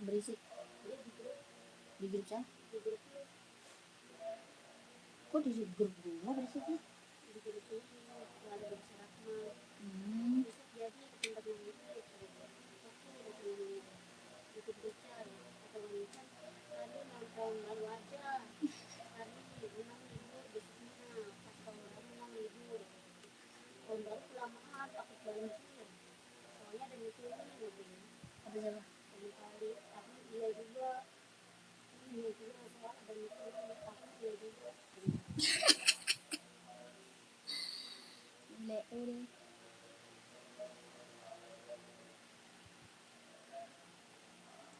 Berisik di grup saya. Kok di grup gua berisiknya?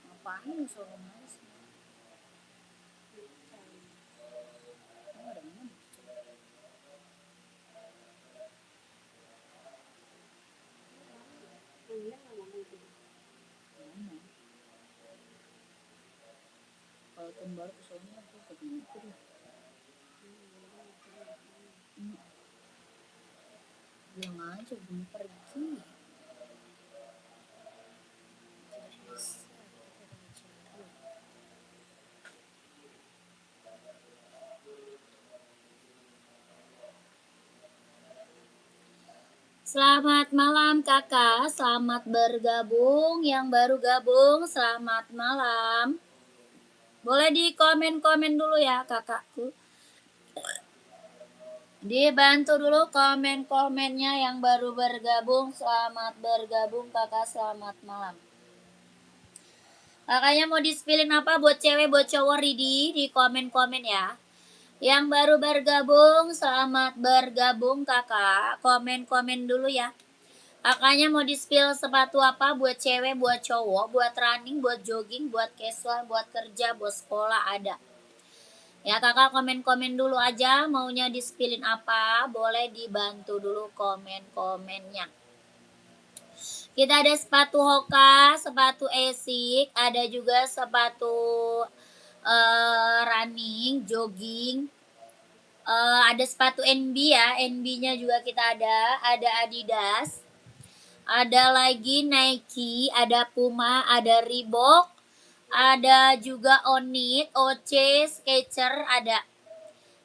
Ngapain suruh nangis? Kalau tahun baru kesoalnya aku ketemu itu deh. Bilang aja belum pergi. Selamat malam kakak, selamat bergabung. Yang baru gabung, selamat malam. Boleh di komen-komen dulu ya kakakku. Dibantu dulu komen-komennya yang baru bergabung. Selamat bergabung kakak, selamat malam. Kakaknya mau di-spillin apa buat cewek, buat cowok, Ridi? Di komen-komen ya. Yang baru bergabung, selamat bergabung kakak. Komen-komen dulu ya. Kakaknya mau di-spill sepatu apa buat cewek, buat cowok, buat running, buat jogging, buat casual, buat kerja, buat sekolah ada. Ya kakak komen-komen dulu aja maunya di-spillin apa. Boleh dibantu dulu komen-komennya. Kita ada sepatu Hoka, sepatu Asics, ada juga sepatu running, jogging. Ada sepatu NB ya, NB-nya juga kita ada Adidas, ada lagi Nike, ada Puma, ada Reebok, ada juga Onyx, OC, Skechers ada.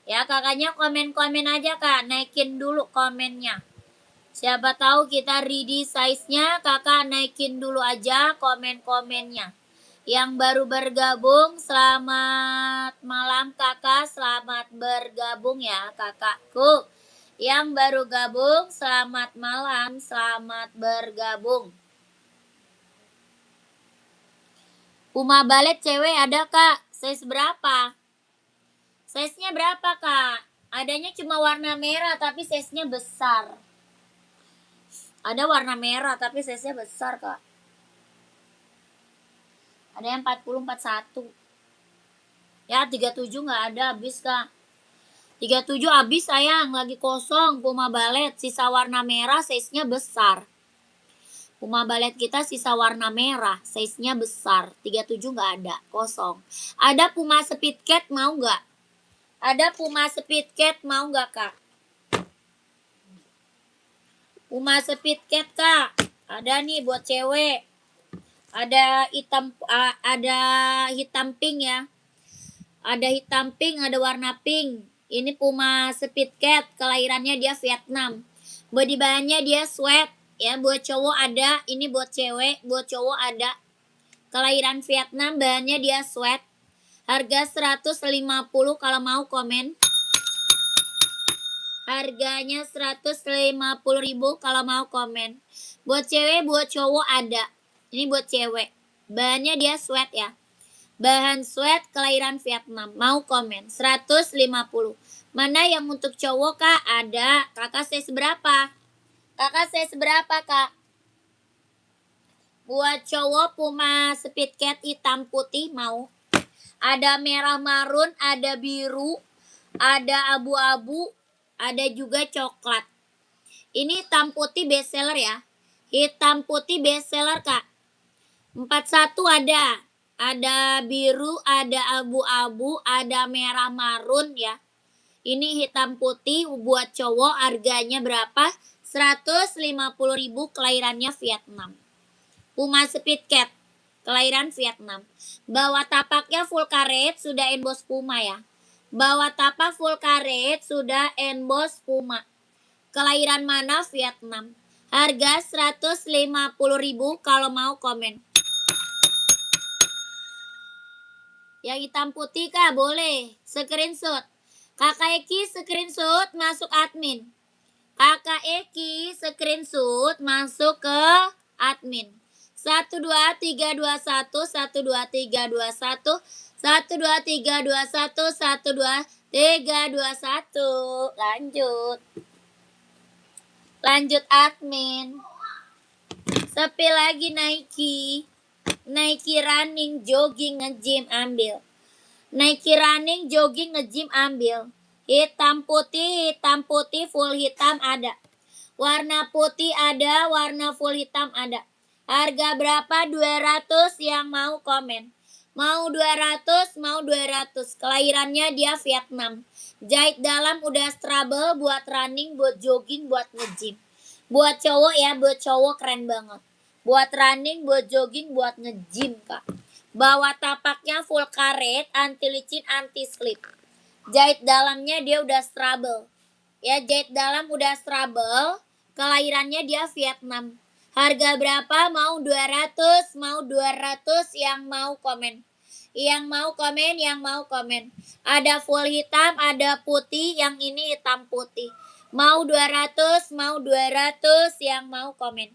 Ya kakaknya komen-komen aja kak, naikin dulu komennya. Siapa tahu kita ready size-nya, kakak naikin dulu aja komen-komennya. Yang baru bergabung, selamat malam kakak, selamat bergabung ya kakakku. Yang baru gabung, selamat malam, selamat bergabung. Puma balet cewek ada kak, size berapa? Size-nya berapa kak? Adanya cuma warna merah tapi size-nya besar. Ada warna merah tapi size-nya besar kak. Ada yang 40, 41. Ya 37 gak ada, habis kak. 37 habis sayang, lagi kosong Puma balet. Sisa warna merah, size-nya besar. Puma balet kita sisa warna merah, size-nya besar. 37 gak ada, kosong. Ada Puma Speed Cat mau gak? Ada Puma Speed Cat mau gak kak? Puma Speed Cat kak. Ada nih buat cewek. Ada hitam pink ya. Ada hitam pink, ada warna pink. Ini Puma Speed Cat, kelahirannya dia Vietnam. Body bahannya dia sweat ya, buat cowok ada, ini buat cewek, buat cowok ada. Kelahiran Vietnam, bahannya dia sweat. Harga 150 kalau mau komen. Harganya 150.000 kalau mau komen. Buat cewek, buat cowok ada. Ini buat cewek. Bahannya dia sweat ya. Bahan sweat kelahiran Vietnam. Mau komen 150. Mana yang untuk cowok kak? Ada. Kakak size berapa? Kakak size berapa kak? Buat cowok Puma Speed Cat hitam putih mau. Ada merah marun, ada biru, ada abu-abu, ada juga coklat. Ini hitam putih bestseller ya. Hitam putih bestseller kak. 41 ada. Ada biru, ada abu-abu, ada merah marun ya. Ini hitam putih buat cowok, harganya berapa? 150.000, kelahirannya Vietnam. Puma Speed Cat, kelahiran Vietnam. Bawah tapaknya full karet, sudah emboss Puma ya. Bawah tapak full karet, sudah emboss Puma. Kelahiran mana? Vietnam. Harga 150.000, kalau mau komen. Yang hitam putih kah? Boleh. Screenshot. Kakak Eki screenshot masuk admin. Kakak Eki screenshot masuk ke admin. 12321 12321 12321 12321. Lanjut admin. Sepi lagi Nike. Nike running, jogging, nge-gym, ambil. Nike running, jogging, nge-gym, ambil. Hitam putih, full hitam ada. Warna putih ada, warna full hitam ada. Harga berapa? 200, yang mau komen. Mau 200, mau 200. Kelahirannya dia Vietnam. Jahit dalam udah strable, buat running, buat jogging, buat nge-gym. Buat cowok ya, buat cowok keren banget. Buat running, buat jogging, buat nge-gym kak. Bawah tapaknya full karet, anti licin, anti slip. Jahit dalamnya dia udah strable. Ya, jahit dalam udah strable. Kelahirannya dia Vietnam. Harga berapa? Mau 200, mau 200, yang mau komen. Yang mau komen, yang mau komen. Ada full hitam, ada putih, yang ini hitam putih. Mau 200, mau 200, yang mau komen.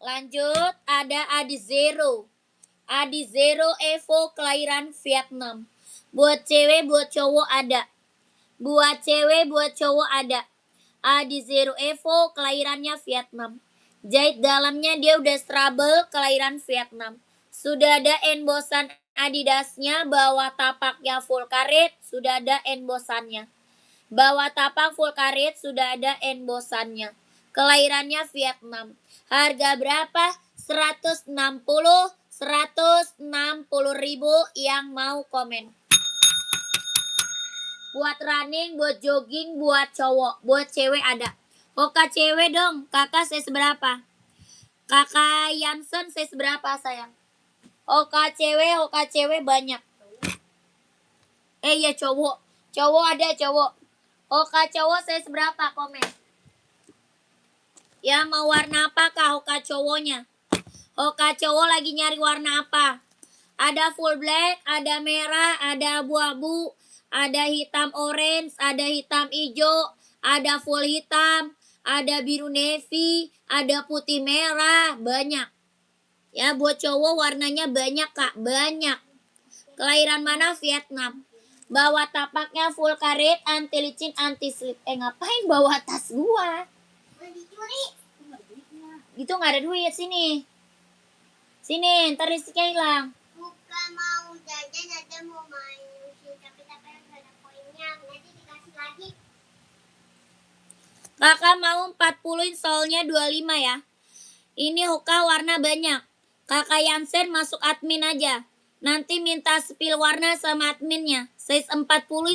Lanjut, ada Adi Zero. Adi Zero Evo, kelahiran Vietnam. Buat cewek, buat cowok ada. Buat cewek, buat cowok ada. Adi Zero Evo, kelahirannya Vietnam. Jahit dalamnya dia udah strable, kelahiran Vietnam. Sudah ada embossan Adidasnya, bawah tapaknya full karet, sudah ada embossannya. Bawah tapak full karet, sudah ada embossannya. Kelahirannya Vietnam. Harga berapa? 160, 160.000, yang mau komen. Buat running, buat jogging, buat cowok, buat cewek ada. Hoka cewek dong, kakak size berapa? Kakak Yansen size berapa sayang? Hoka cewek banyak. Ya cowok, cowok ada cowok. Hoka cowok size berapa? Komen. Ya mau warna apa kak Hoka cowoknya? Hoka cowok lagi nyari warna apa? Ada full black, ada merah, ada abu-abu, ada hitam orange, ada hitam hijau, ada full hitam, ada biru navy, ada putih merah, banyak. Ya buat cowok warnanya banyak kak, banyak. Kelahiran mana? Vietnam. Bawa tapaknya full karet, anti licin, anti slip. Ngapain bawa tas gua? Gitu nggak ada duit, sini. Sini, ntar listriknya hilang. Bukan mau jajan, ada mau main musik, tapi nggak ada poinnya. Nanti dikasih lagi. Kakak mau 40, soalnya 25 ya. Ini Hoka warna banyak. Kakak Yansen masuk admin aja. Nanti minta spill warna sama adminnya. Size 40,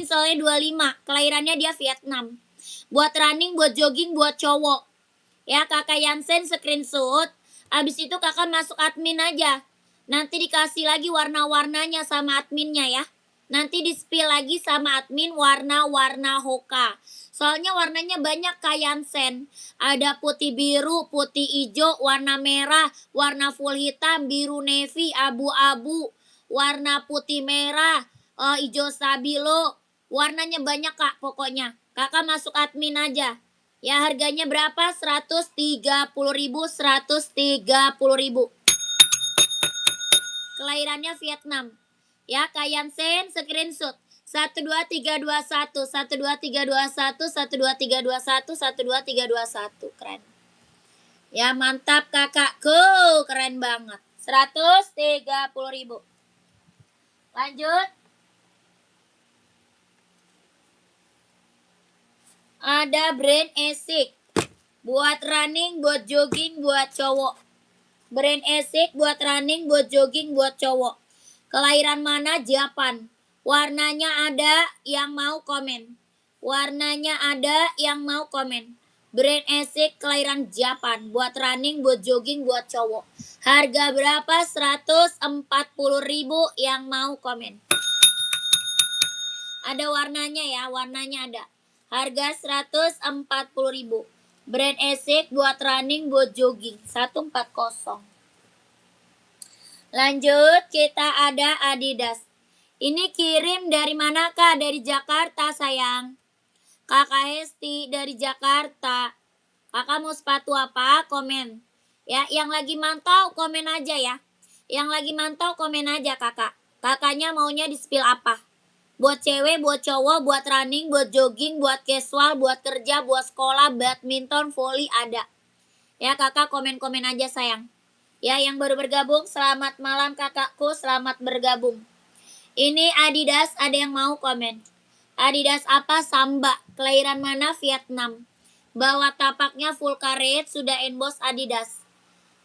soalnya 25. Kelahirannya dia Vietnam. Buat running, buat jogging, buat cowok. Ya, kakak Yansen screenshot. Abis itu kakak masuk admin aja. Nanti dikasih lagi warna-warnanya sama adminnya ya. Nanti di spill lagi sama admin warna-warna Hoka. Soalnya warnanya banyak kak Yansen. Ada putih biru, putih hijau, warna merah, warna full hitam, biru navy, abu-abu, warna putih merah, hijau stabilo. Warnanya banyak kak pokoknya. Kakak masuk admin aja. Ya harganya berapa? 130.000, 130.000. Kelahirannya Vietnam. Ya, Kak Yansen screenshot. 12321, 12321, 12321, 12321. Keren. Ya, mantap kakakku. Keren banget. 130.000. Lanjut. Ada brand Esik. Buat running, buat jogging, buat cowok. Brand Esik buat running, buat jogging, buat cowok. Kelahiran mana? Japan. Warnanya ada, yang mau komen. Warnanya ada yang mau komen. Brand Asics kelahiran Japan. Buat running, buat jogging, buat cowok. Harga berapa? 140.000 yang mau komen. Ada warnanya ya, warnanya ada. Harga 140.000. Brand Asics buat running, buat jogging. 140. Lanjut, kita ada Adidas. Ini kirim dari mana Kak? Dari Jakarta sayang. Kakak Hesti dari Jakarta. Kakak mau sepatu apa? Komen. Ya, yang lagi mantau komen aja ya. Yang lagi mantau komen aja kakak. Kakaknya maunya di spill apa? Buat cewek, buat cowok, buat running, buat jogging, buat casual, buat kerja, buat sekolah, badminton, volley ada. Ya kakak komen-komen aja sayang. Ya yang baru bergabung, selamat malam kakakku, selamat bergabung. Ini Adidas, ada yang mau komen. Adidas apa? Samba. Kelahiran mana? Vietnam. Bawah tapaknya full karet, sudah emboss Adidas.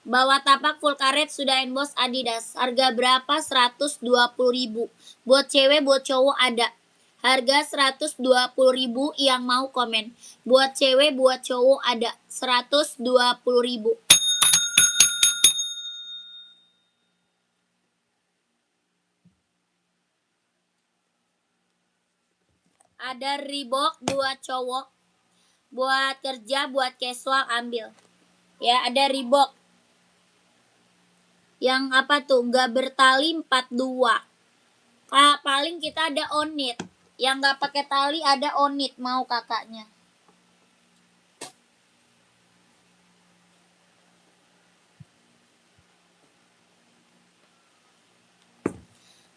Bawah tapak full karet, sudah emboss Adidas. Harga berapa? 120.000. Buat cewek, buat cowok ada. Harga 120.000 yang mau komen. Buat cewek, buat cowok ada. 120.000. Ada Reebok buat cowok, buat kerja, buat casual ambil. Ya, ada Reebok. Yang apa tuh? Nggak bertali 42. Paling kita ada Onit. Yang nggak pakai tali ada Onit, mau kakaknya.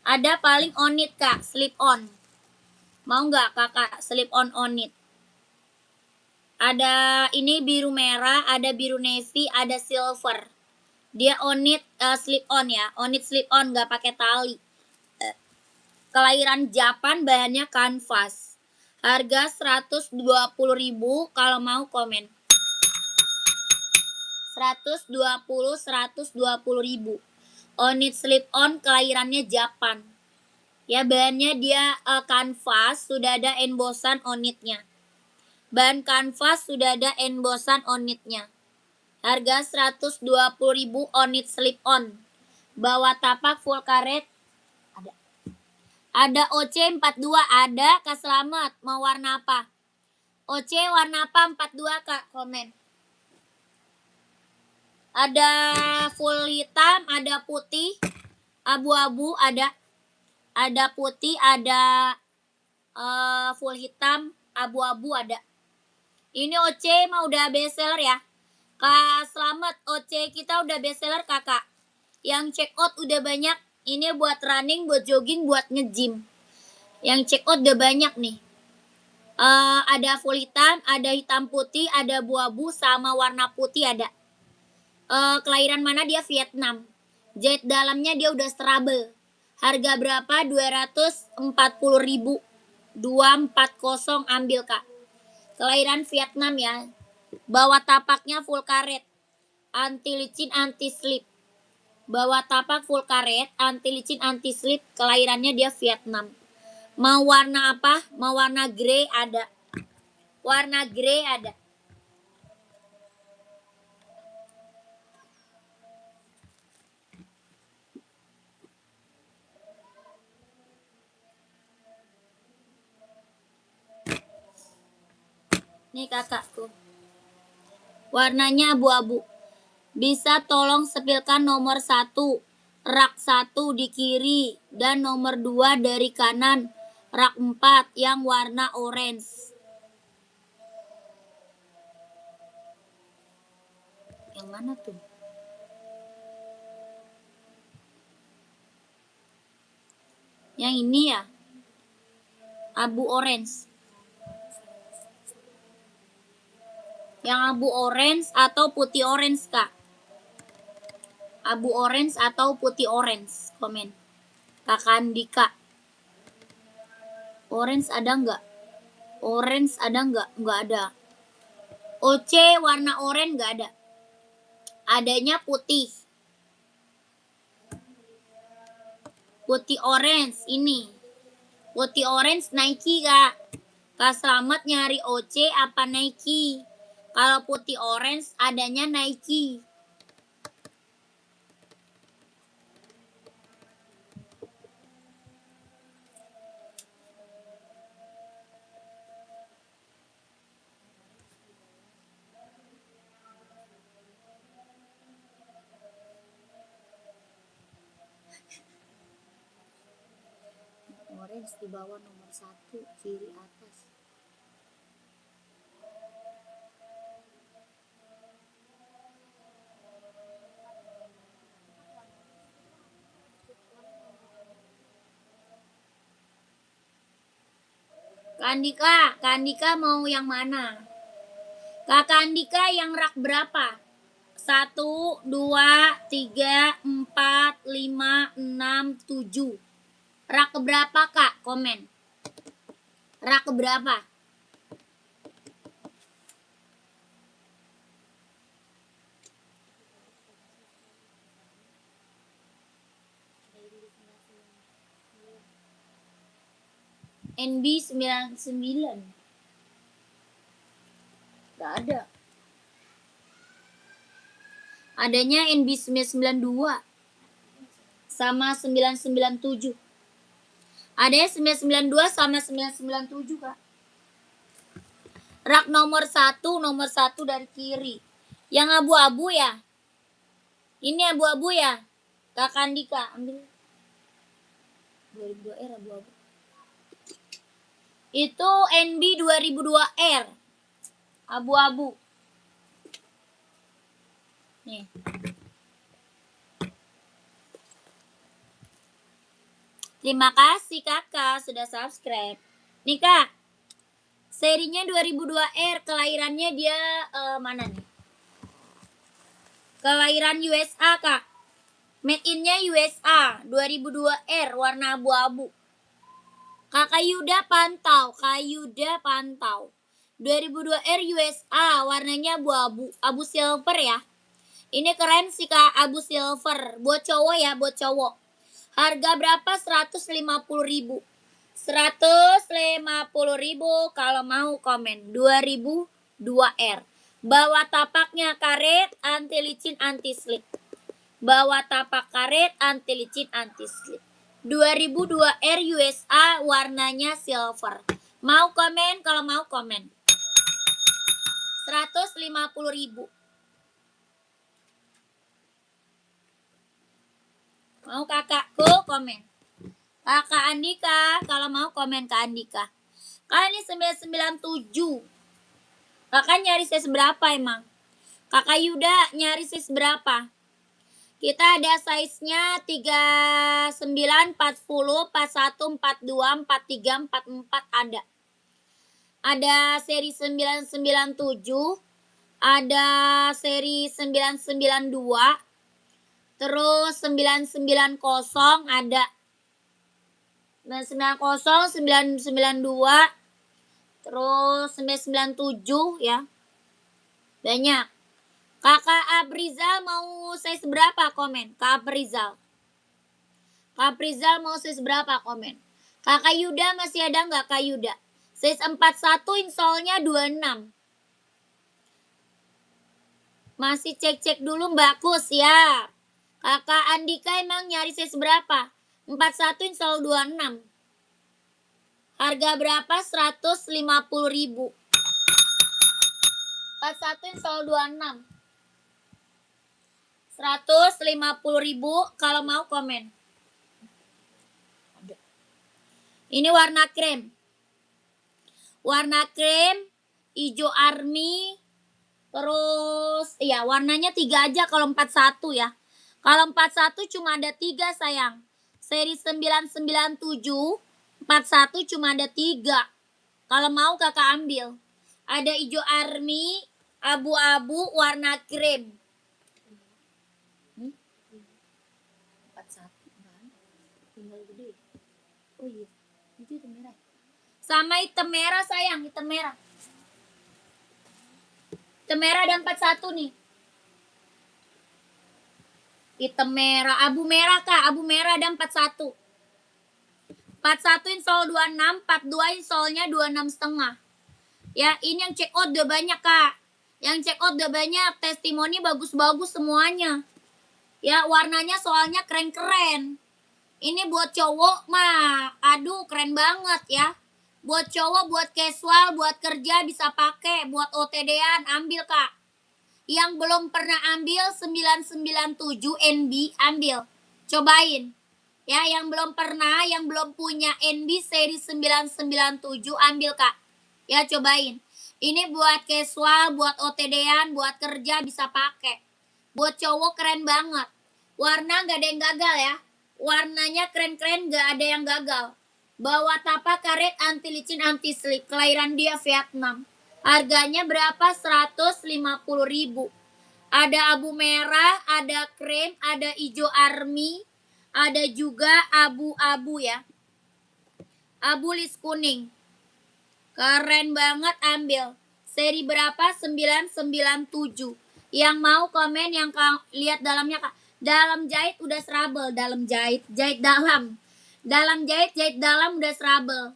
Ada paling Onit kak, slip on. Mau nggak kakak slip on Onit? Ada ini biru merah, ada biru navy, ada silver. Dia Onit slip on ya, Onit slip on nggak pakai tali. Kelahiran Japan, bahannya kanvas. Harga 120.000 kalau mau komen. 120.000. Onit slip on kelahirannya Japan. Ya bahannya dia kanvas, sudah ada embossan onitnya. Bahan kanvas sudah ada embossan onitnya. Harga 120.000 Onit slip on. Bawah tapak full karet ada. Ada OC42 ada, Kak Selamat. Mau warna apa? OC warna apa 42 Kak? Komen. Ada full hitam, ada putih, abu-abu ada. Ada putih, ada full hitam, abu-abu ada. Ini OC mah udah bestseller ya. Kak Selamat, OC kita udah bestseller kakak. Yang check out udah banyak. Ini buat running, buat jogging, buat nge-gym. Yang check out udah banyak nih. Ada full hitam, ada hitam putih, ada abu-abu, sama warna putih ada. Kelahiran mana dia? Vietnam. Jahit dalamnya dia udah strabel. Harga berapa? 240.000. 240 ambil kak. Kelahiran Vietnam ya. Bawah tapaknya full karet. Anti licin, anti slip. Bawah tapak full karet, anti licin, anti slip. Kelahirannya dia Vietnam. Mau warna apa? Mau warna grey ada. Warna grey ada. Nih kakakku. Warnanya abu-abu. Bisa tolong sepilkan nomor 1. Rak 1 di kiri. Dan nomor 2 dari kanan. Rak 4 yang warna orange. Yang mana tuh? Yang ini ya. Abu orange. Yang abu orange atau putih orange kak? Abu orange atau putih orange? Komen. Kakak Andika. Orange ada nggak? Orange ada nggak? Nggak ada. OC warna orange nggak ada. Adanya putih. Putih orange ini. Putih orange Nike kak. Kak Slamet nyari OC apa Nike? Kalau putih orange adanya Nike. Orange di bawah nomor 1 kiri atas. Kak Andika mau yang mana? Kakak Andika yang rak berapa? 1, 2, 3, 4, 5, 6, 7. Rak berapa Kak? Komen. Rak berapa? NB 99. Gak ada. Adanya NB 992 sama 997. Adanya 992 sama 997 Kak. Rak nomor 1 dari kiri. Yang abu-abu ya? Ini abu-abu ya? Kakak Andika ambil. 2002R abu-abu. Itu NB 2002R. Abu-abu. Nih. Terima kasih kakak sudah subscribe. Nih kak, serinya 2002R, kelahirannya dia mana nih? Kelahiran USA kak. Made in-nya USA, 2002R, warna abu-abu. Kakak Yuda pantau, 2002R USA, warnanya abu-abu, abu silver ya. Ini keren sih kak, abu silver. Buat cowok ya, buat cowok. Harga berapa? 150.000. 150.000 kalau mau komen. 2002R. Bawa tapaknya karet, anti licin, anti slip. Bawa tapak karet, anti licin, anti slip. 2002R USA, warnanya silver. Mau komen? Kalau mau komen. 150.000. Mau kakakku komen. Kakak Andika, kalau mau komen ke Andika. Kak ini 997. Kakak nyari size berapa emang? Kakak Yuda nyari size berapa? Kita ada size-nya 39, 40, 41, 42, 43, 44 ada. Ada seri 997, ada seri 992, terus 990 ada. 990, 992, terus 997 ya. Banyak. Kakak Aprizal mau size berapa komen? Kak Aprizal. Kak Aprizal mau size berapa komen? Kakak Yuda masih ada nggak Kak Yuda? Size 41 insole-nya 26. Masih cek-cek dulu Mbak Kus ya. Kakak Andika emang nyari size berapa? 41 insole 26. Harga berapa? 150.000. 41 insole 26. 150.000 kalau mau komen. Ini warna krem. Warna krem, hijau army, terus ya warnanya 3 aja kalau 41 ya. Kalau 41 cuma ada 3 sayang. Seri 997, 41 cuma ada 3. Kalau mau kakak ambil. Ada hijau army, abu-abu, warna krem. 41 kan? Tinggal gede. Oh iya, itu hitam merah. Sama hitam merah sayang, hitam merah. Hitam merah ada 41 nih. Hitam merah, abu merah kak, abu merah ada 41. 41 insol 26, 42 insolnya 26,5. Ya, ini yang check out udah banyak, Kak. Yang check out udah banyak, testimoni bagus-bagus semuanya. Ya, warnanya soalnya keren-keren. Ini buat cowok mah, aduh keren banget ya. Buat cowok, buat casual, buat kerja bisa pakai, buat OTD-an ambil, Kak. Yang belum pernah ambil 997 NB ambil. Cobain. Ya, yang belum pernah, yang belum punya NB seri 997 ambil, Kak. Ya, cobain. Ini buat casual, buat OTD-an, buat kerja bisa pakai. Buat cowok keren banget. Warna nggak ada yang gagal ya. Warnanya keren-keren, nggak ada yang gagal. Bawa tapak karet anti licin anti slip. Kelahiran dia Vietnam. Harganya berapa? 150.000. Ada abu merah, ada krem, ada hijau army, ada juga abu-abu ya. Abu lis kuning. Keren banget, ambil. Seri berapa? 997. Yang mau komen, yang lihat dalamnya, Kak. Dalam jahit udah serabel, dalam jahit dalam. Dalam jahit dalam udah serabel.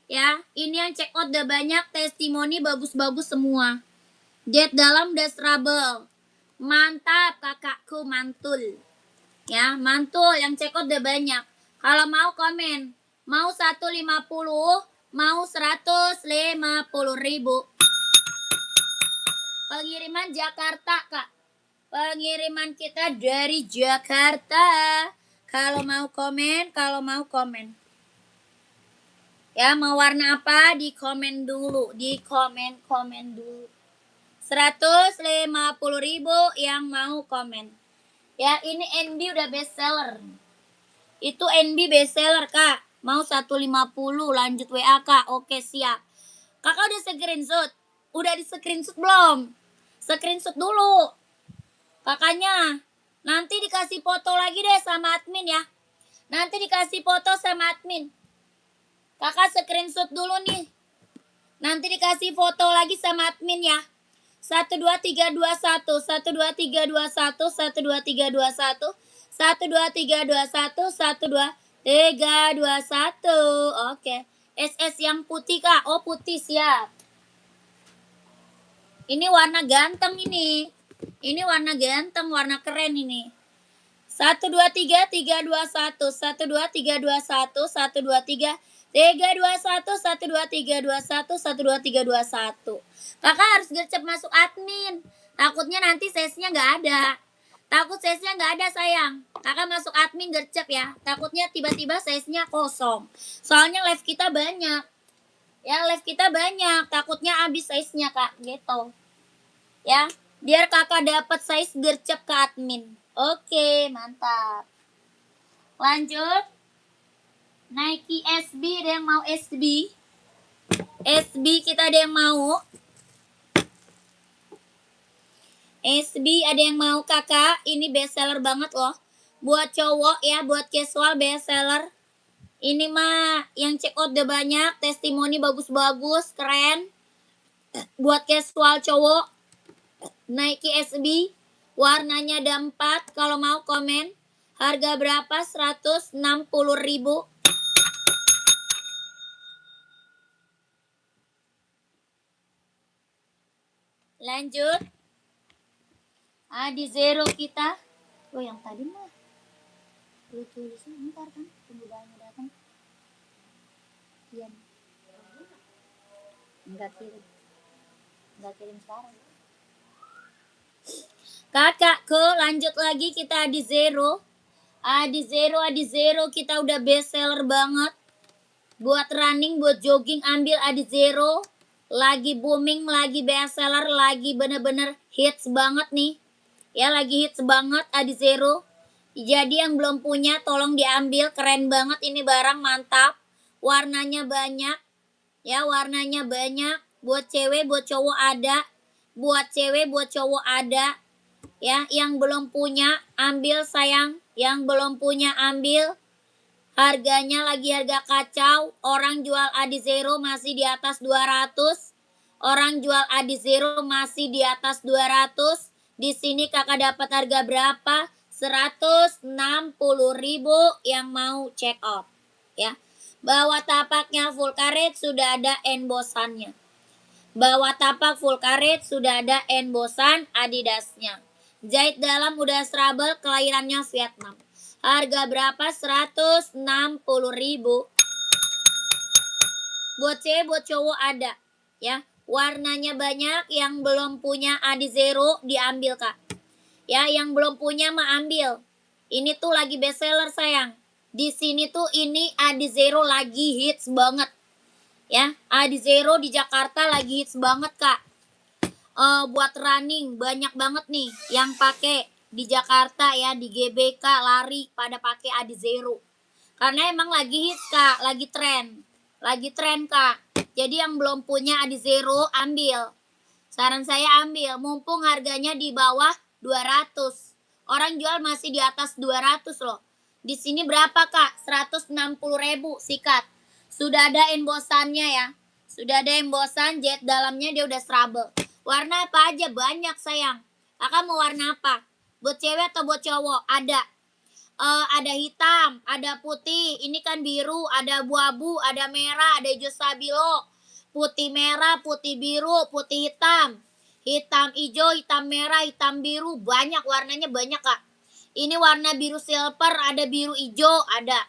Ya, ini yang check out udah banyak, testimoni bagus-bagus semua. Jahit dalam udah serabel. Mantap, kakakku, mantul. Ya, mantul, yang check out udah banyak. Kalau mau komen, mau 150, mau 150.000. Pengiriman Jakarta, Kak. Pengiriman kita dari Jakarta. Kalau mau komen, Ya, mau warna apa? Di komen dulu. 150.000 yang mau komen. Ya, ini NB udah best seller. Itu NB best seller, Kak. Mau 150, lanjut WA, Kak. Oke, siap. Kakak udah screenshot? Udah di screenshot belum? Screenshot dulu. Kakaknya, nanti dikasih foto lagi deh sama admin ya. Nanti dikasih foto sama admin. Kakak screenshot dulu nih. Nanti dikasih foto lagi sama admin ya. 12321, 12321, 12321, 12321, 12321. Oke. SS yang putih, Kak. Oh, putih, siap. Ini warna ganteng ini. Ini warna ganteng, warna keren ini. 123 321, 123 321, 123 321, 123 321, 123 321. Kakak harus gercep masuk admin. Takutnya nanti sesnya nggak ada. Takut sesnya nggak ada, sayang. Kakak masuk admin gercep ya. Takutnya tiba-tiba sesnya kosong. Soalnya live kita banyak. Ya, live kita banyak. Takutnya habis size-nya, Kak. Gitu. Ya, biar kakak dapat size gercep ke admin. Oke, mantap. Lanjut. Nike SB, ada yang mau SB? SB kita ada yang mau? SB ada yang mau, kakak? Ini best seller banget loh. Buat cowok ya, buat casual best seller. Ini mah yang check out udah banyak, testimoni bagus-bagus, keren. Buat casual cowok, Nike SB, warnanya ada 4. Kalau mau komen, harga berapa? 160.000. Lanjut. Di zero kita. Oh, yang tadi mah lu tulisnya ntar kan, tunggu banyak datang. Iya. Enggak kirim sekarang. Kakakku, lanjut lagi, kita di zero. Di zero kita udah best seller banget. Buat running, buat jogging ambil di zero. Lagi booming, lagi best seller, lagi bener-bener hits banget nih. Ya, lagi hits banget di zero. Jadi yang belum punya tolong diambil, keren banget ini barang, mantap. Warnanya banyak. Ya, warnanya banyak. Buat cewek, buat cowok ada. Buat cewek, buat cowok ada. Ya, yang belum punya ambil, sayang. Yang belum punya ambil. Harganya lagi harga kacau. Orang jual di zero masih di atas 200. Orang jual di zero masih di atas 200. Di sini kakak dapat harga berapa? 160.000 yang mau check out. Ya. Bawah tapaknya full karet sudah ada embosannya. Bawah tapak full karet sudah ada embosan Adidasnya. Jahit dalam udah trouble, kelahirannya Vietnam. Harga berapa? 160.000. Buat cewek, buat cowok ada. Ya, warnanya banyak. Yang belum punya Adizero diambil, Kak. Ya, yang belum punya mah ambil. Ini tuh lagi best seller, sayang. Di sini tuh ini Adizero lagi hits banget. Ya, Adizero di Jakarta lagi hits banget, Kak. Buat running banyak banget nih yang pakai di Jakarta ya, di GBK lari pada pakai Adizero. Karena emang lagi hits, Kak, lagi tren. Lagi tren, Kak. Jadi yang belum punya Adizero ambil. Saran saya ambil, mumpung harganya di bawah 200. Orang jual masih di atas 200 loh. Di sini berapa, Kak? 160.000 sikat. Sudah ada embosannya ya. Sudah ada embosan, jet dalamnya dia udah trouble. Warna apa aja? Banyak, sayang. Kakak mau warna apa? Buat cewek atau buat cowok? Ada. Ada hitam, ada putih, ini kan biru, ada abu-abu, ada merah, ada hijau stabilo, putih merah, putih biru, putih hitam, hitam hijau, hitam merah, hitam biru, banyak warnanya banyak, Kak. Ini warna biru silver, ada biru hijau, ada.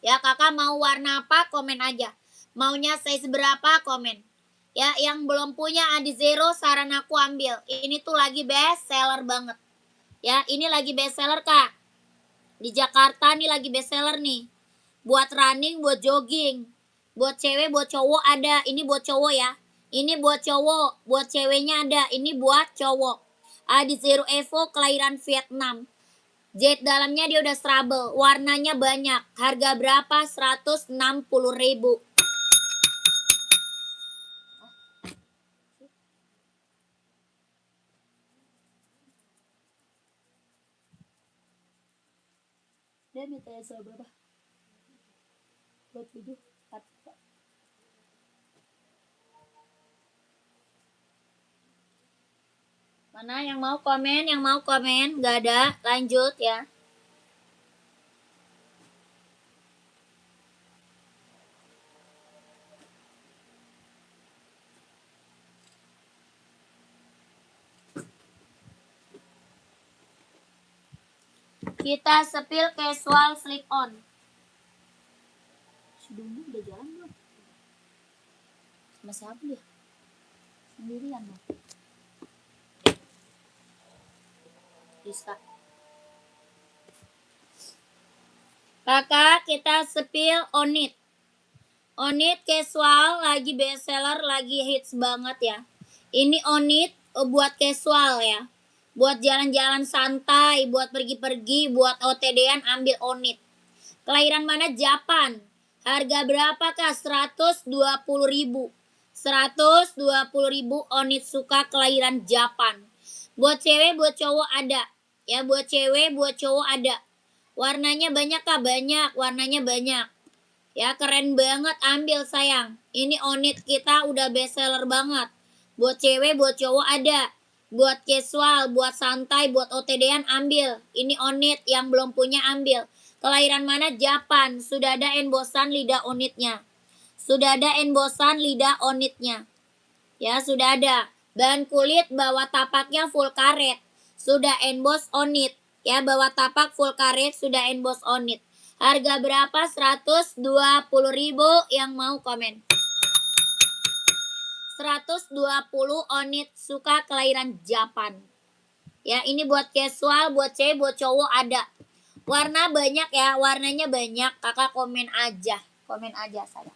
Ya, Kakak mau warna apa? Komen aja. Maunya size berapa? Komen. Ya, yang belum punya Adizero saran aku ambil. Ini tuh lagi best seller banget. Ya, ini lagi best seller, Kak. Di Jakarta nih lagi best seller nih. Buat running, buat jogging. Buat cewek, buat cowok ada. Ini buat cowok ya. Ini buat cowok. Buat ceweknya ada. Ini buat cowok. Adizero Evo kelahiran Vietnam. Jet dalamnya dia udah trouble. Warnanya banyak. Harga berapa? 160.000. Dia minta yang berapa? Buat 7. Mana yang mau komen? Yang mau komen? Gak ada. Lanjut ya. Kita sepil casual slip on. Sebelumnya udah jalan belum? Sama siapa dia? Sendirian loh. Bisa. Kakak, kita sepil Onit. Onit casual lagi best seller, lagi hits banget ya. Ini Onit buat casual ya. Buat jalan-jalan santai, buat pergi-pergi, buat OTD-an ambil Onit. Kelahiran mana? Japan. Harga berapa, Kak? 120.000. 120.000 Onitsuka kelahiran Japan. Buat cewek, buat cowok ada. Ya, buat cewek, buat cowok ada. Warnanya banyak, Kak? Banyak. Warnanya banyak. Ya, keren banget. Ambil, sayang. Ini Onit kita udah best seller banget. Buat cewek, buat cowok ada. Buat casual, buat santai, buat OTD-an ambil. Ini Onit yang belum punya ambil. Kelahiran mana? Japan. Sudah ada embosan lidah Onitnya. Sudah ada embosan lidah Onitnya. Ya, sudah ada. Bahan kulit bawah tapaknya full karet. Sudah emboss Onit. Ya, bawah tapak full karet sudah emboss Onit. Harga berapa? 120.000 yang mau komen. 120 Onitsuka kelahiran Japan. Ya, ini buat casual, buat cewek, buat cowok ada. Warna banyak ya, warnanya banyak. Kakak komen aja. Komen aja, sayang.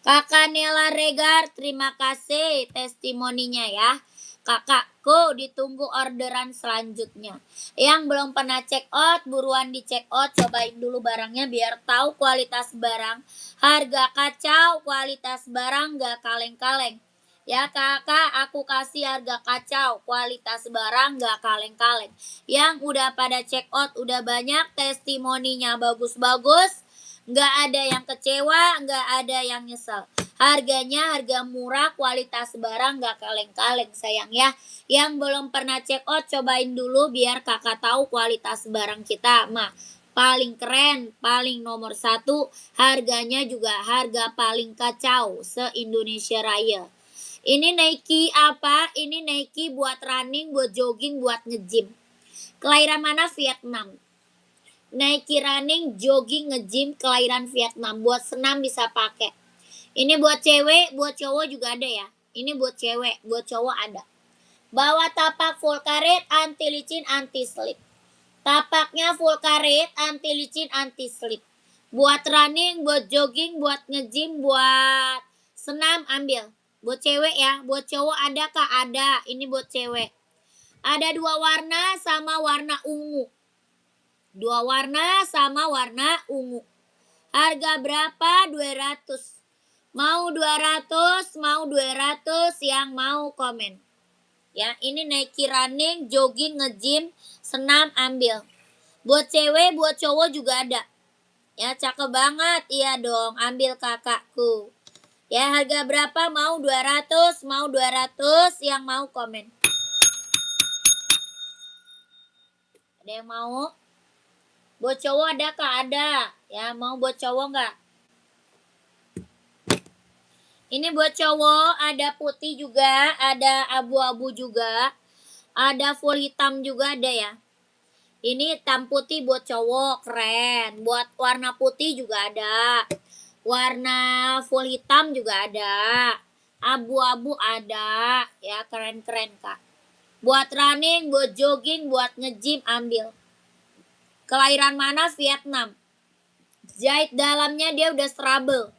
Kakak Nela Regar, terima kasih testimoninya ya. Kakakku ditunggu orderan selanjutnya. Yang belum pernah check out, buruan di check out. Cobain dulu barangnya biar tahu kualitas barang. Harga kacau, kualitas barang gak kaleng-kaleng. Ya kakak, aku kasih harga kacau, kualitas barang gak kaleng-kaleng. Yang udah pada check out, udah banyak testimoninya bagus-bagus. Gak ada yang kecewa, gak ada yang nyesel. Harganya harga murah, kualitas barang gak kaleng-kaleng, sayang ya. Yang belum pernah check out, cobain dulu biar kakak tahu kualitas barang kita. paling keren, paling nomor 1, harganya juga harga paling kacau se-Indonesia Raya. Ini Nike apa? Ini Nike buat running, buat jogging, buat nge-gym. Kelahiran mana? Vietnam. Nike running, jogging, nge-gym, kelahiran Vietnam. Buat senam bisa pakai. Ini buat cewek, buat cowok juga ada ya. Ini buat cewek, buat cowok ada. Bawa tapak full karet, anti licin, anti slip. Tapaknya full karet, anti licin, anti slip. Buat running, buat jogging, buat nge-gym, buat senam ambil. Buat cewek ya, buat cowok ada kah? Ada. Ini buat cewek. Ada 2 warna sama warna ungu. 2 warna sama warna ungu. Harga berapa? 200. Mau 200, mau 200, yang mau komen. Ya, ini Nike running, jogging, nge-gym, senam ambil. Buat cewek, buat cowok juga ada. Ya, cakep banget. Iya dong, ambil kakakku. Ya, harga berapa? Mau 200, mau 200, yang mau komen. Ada yang mau? Buat cowok ada kah? Ada. Ya, mau buat cowok nggak? Ini buat cowok, ada putih juga, ada abu-abu juga, ada full hitam juga ada ya. Ini hitam putih buat cowok, keren. Buat warna putih juga ada. Warna full hitam juga ada. Abu-abu ada. Ya, keren-keren, Kak. Buat running, buat jogging, buat nge-gym ambil. Kelahiran mana? Vietnam. Jahit dalamnya dia udah strabel.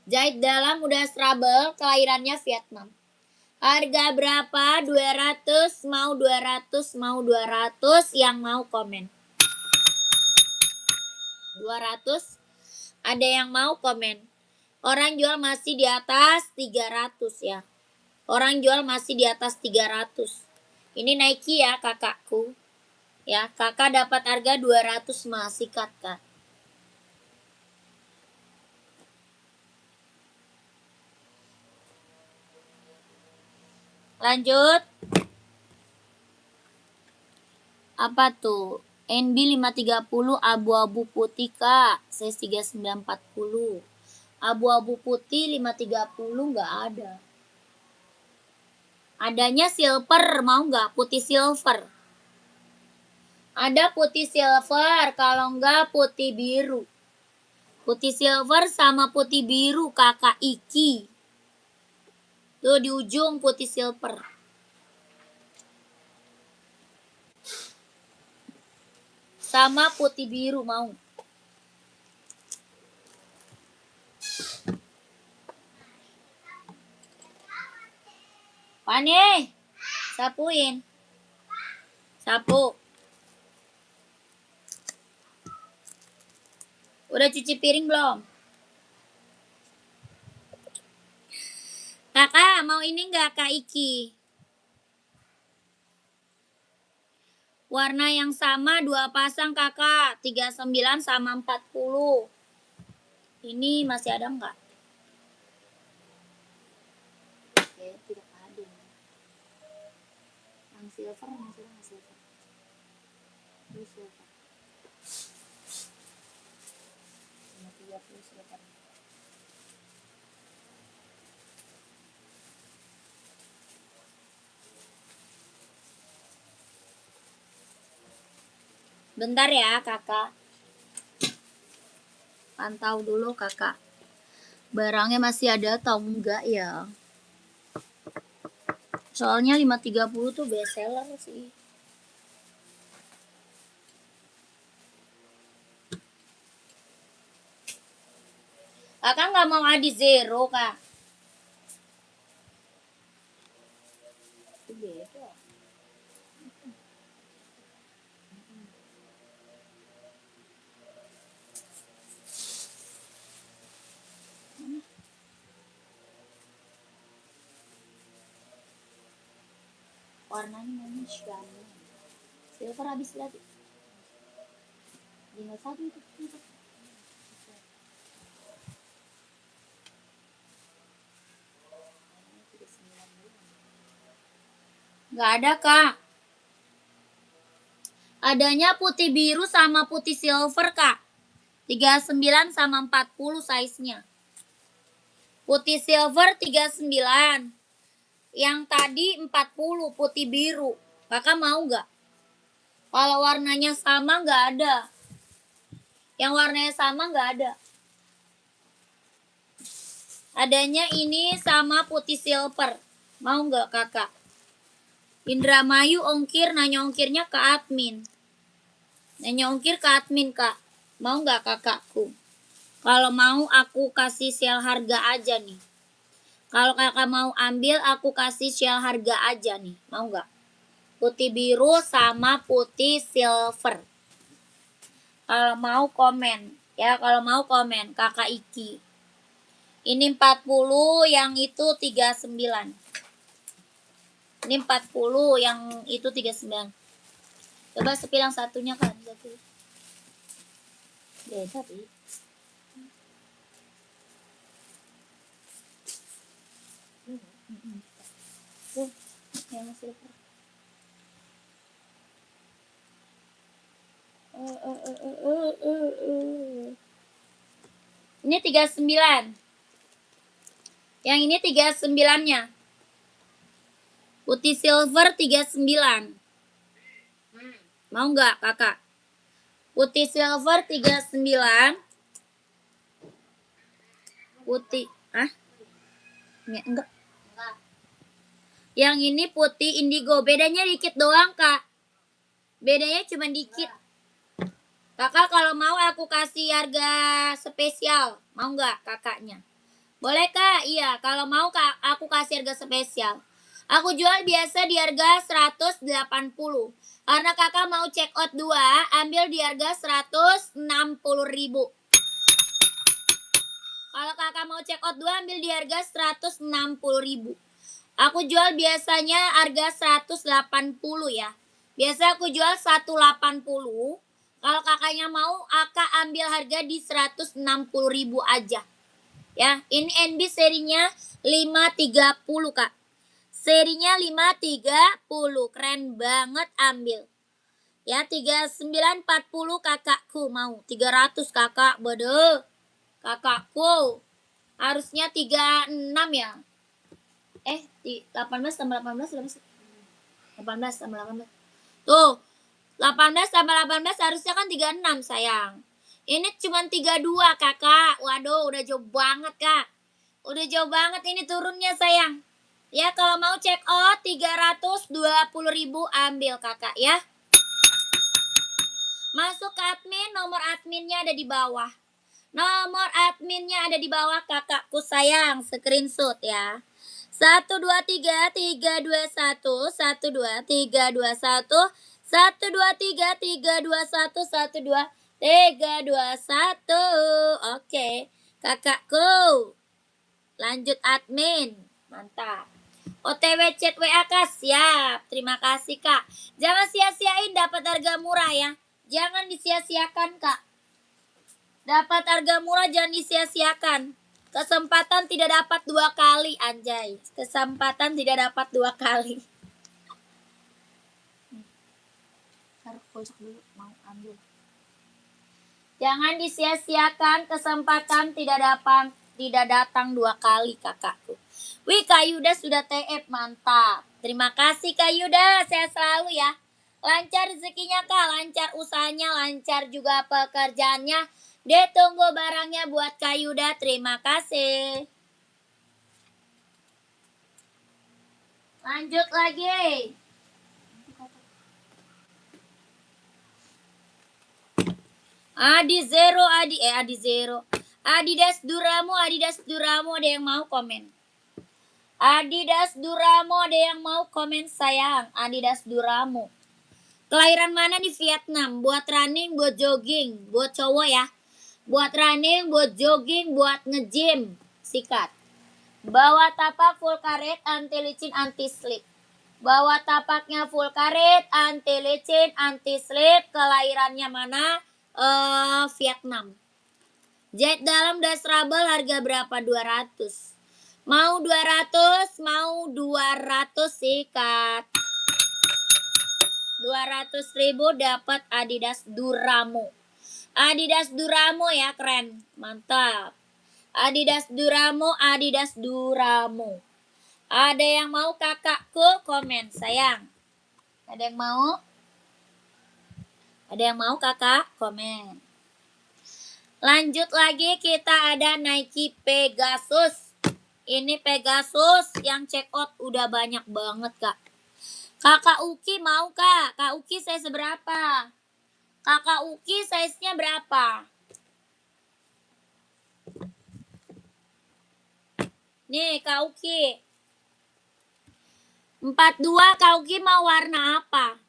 Jahit dalam udah strabel, kelahirannya Vietnam. Harga berapa? 200, mau 200, mau 200, yang mau komen. 200, ada yang mau komen. Orang jual masih di atas 300 ya. Orang jual masih di atas 300. Ini Nike ya kakakku. Ya, kakak dapat harga 200 masih Kak. Lanjut. Apa tuh? NB 530 abu-abu putih Kak. Size 3940. Abu-abu putih 530 nggak ada. Adanya silver, mau nggak? Putih silver. Ada putih silver, kalau nggak putih biru. Putih silver sama putih biru kakak Iki. Tuh di ujung putih silver. Sama putih biru mau. Pane, sapuin. Sapu. Udah cuci piring belum? Kakak mau ini nggak Kak Iki? Warna yang sama 2 pasang kakak. 39 sama 40. Ini masih ada nggak? Oke, tidak ada. Yang silver masih ada nggak silver? Ini silver. 30 silver. Bentar ya kakak. Pantau dulu kakak. Barangnya masih ada atau enggak ya? Soalnya 530 tuh best seller sih. Kakak nggak mau adi zero kak? Itu beda. Warnanya namanya shiny. Silver habis lagi. Tinggal satu itu. Nggak ada kak. Adanya putih biru sama putih silver, Kak. 39 sama 40 size-nya. Putih silver 39. Yang tadi 40 putih biru. Kakak mau nggak? Kalau warnanya sama nggak ada. Yang warnanya sama nggak ada. Adanya ini sama putih silver. Mau nggak kakak? Indramayu ongkir, nanya ongkirnya ke admin. Nanya ongkir ke admin, Kak. Mau nggak kakakku? Kalau mau aku kasih sel harga aja nih. Kalau kakak mau ambil aku kasih sel harga aja nih. Mau nggak? Putih biru sama putih silver. Kalau mau komen. Ya kalau mau komen. Kakak Iki. Ini 40, yang itu 39. Ini 40, yang itu 39. Coba sepilang satunya kan. Satu. Beda, Bi. Yang silver. Ini 39. Yang ini 39-nya. Putih silver 39. Mau nggak kakak? Putih silver 39. Putih. Enggak. Yang ini putih indigo. Bedanya dikit doang, Kak. Bedanya cuma dikit. Kakak kalau mau aku kasih harga spesial. Mau nggak kakaknya? Boleh, Kak? Iya, kalau mau Kak, aku kasih harga spesial. Aku jual biasa di harga 180. Karena kakak mau check out 2, ambil di harga 160.000. Kalau kakak mau check out 2, ambil di harga 160.000. Aku jual biasanya harga 180 ya. Biasa aku jual 180. Kalau kakaknya mau, kakak ambil harga di 160.000 aja. Ya, ini NB serinya 530, Kak. Serinya 530, keren banget, ambil. Ya, 3940 kakakku mau. 300 kakak, bodoh. Kakakku. Harusnya 36 ya. 18 tambah 18 berapa sih? 18 tambah 18. Tuh, 18 tambah 18 harusnya kan 36, sayang. Ini cuma 32, kakak. Waduh, udah jauh banget, Kak. Udah jauh banget ini turunnya, sayang. Ya, kalau mau check out 320.000 ambil, kakak ya. Masuk ke admin, nomor adminnya ada di bawah. Nomor adminnya ada di bawah, kakakku sayang. Screenshot ya. 123 321 123 321 123 321 123 321. Oke, kakakku. Lanjut admin. Mantap. OTW chat WA, Kak. Siap. Terima kasih, Kak. Jangan sia-siain dapat harga murah ya. Jangan disia-siakan, Kak. Dapat harga murah jangan disia-siakan. Kesempatan tidak dapat 2 kali, anjay. Kesempatan tidak dapat 2 kali. Taruh pojok dulu, mau ambil. Jangan disia-siakan, kesempatan tidak datang 2 kali, kakakku. Wih, Kak Yuda sudah TF, mantap. Terima kasih, Kak Yuda. Sehat selalu ya. Lancar rezekinya, Kak. Lancar usahanya, lancar juga pekerjaannya. Dia tunggu barangnya buat Kak Yuda. Terima kasih. Lanjut lagi. Adi Zero. Adidas Duramo ada yang mau komen. Adidas Duramo ada yang mau komen, sayang. Adidas Duramo. Kelahiran mana di Vietnam? Buat running, buat jogging, buat cowok ya. Buat running, buat jogging, buat nge-gym. Sikat. Bawa tapak full karet, anti licin, anti slip. Bawa tapaknya full karet, anti licin, anti slip. Kelahirannya mana? Vietnam. Jahit dalam das trouble harga berapa? 200. Mau 200, mau 200 sikat. 200.000 dapat Adidas Duramo. Adidas Duramo ya, keren. Mantap. Adidas Duramo, Adidas Duramo. Ada yang mau kakakku komen, sayang? Ada yang mau? Ada yang mau kakak? Komen. Lanjut lagi, kita ada Nike Pegasus. Ini Pegasus yang check out udah banyak banget, Kak. Kakak Uki mau, Kak? Kak Uki size berapa? Kakak Uki size-nya berapa? Nih, Kak Uki. 42, Kak Uki mau warna apa?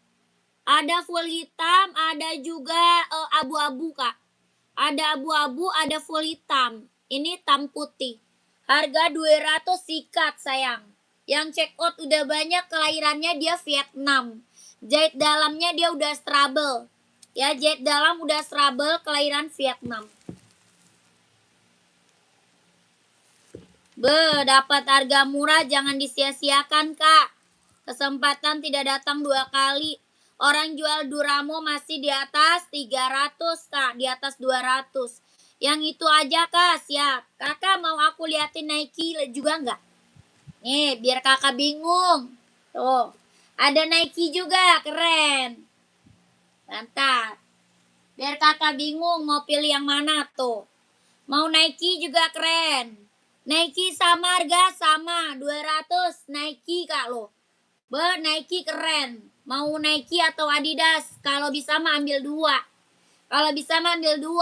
Ada full hitam, ada juga abu-abu, Kak. Ada abu-abu, ada full hitam. Ini hitam putih. Harga 200 sikat, sayang. Yang check out udah banyak, kelahirannya dia Vietnam. Jahit dalamnya dia udah strabel. Ya, jahit dalam udah strabel, kelahiran Vietnam. Dapat harga murah, jangan disia-siakan, Kak. Kesempatan tidak datang 2 kali. Orang jual Duramo masih di atas 300, Kak. Di atas 200. Yang itu aja, Kak. Siap. Kakak mau aku liatin Nike juga nggak? Nih, biar kakak bingung. Tuh. Ada Nike juga. Keren. Mantap. Biar kakak bingung mau pilih yang mana tuh. Mau Nike juga keren. Nike sama harga sama. 200 Nike, Kak, loh. Nike keren. Mau Nike atau Adidas? Kalau bisa mah ambil 2. Kalau bisa mah ambil 2.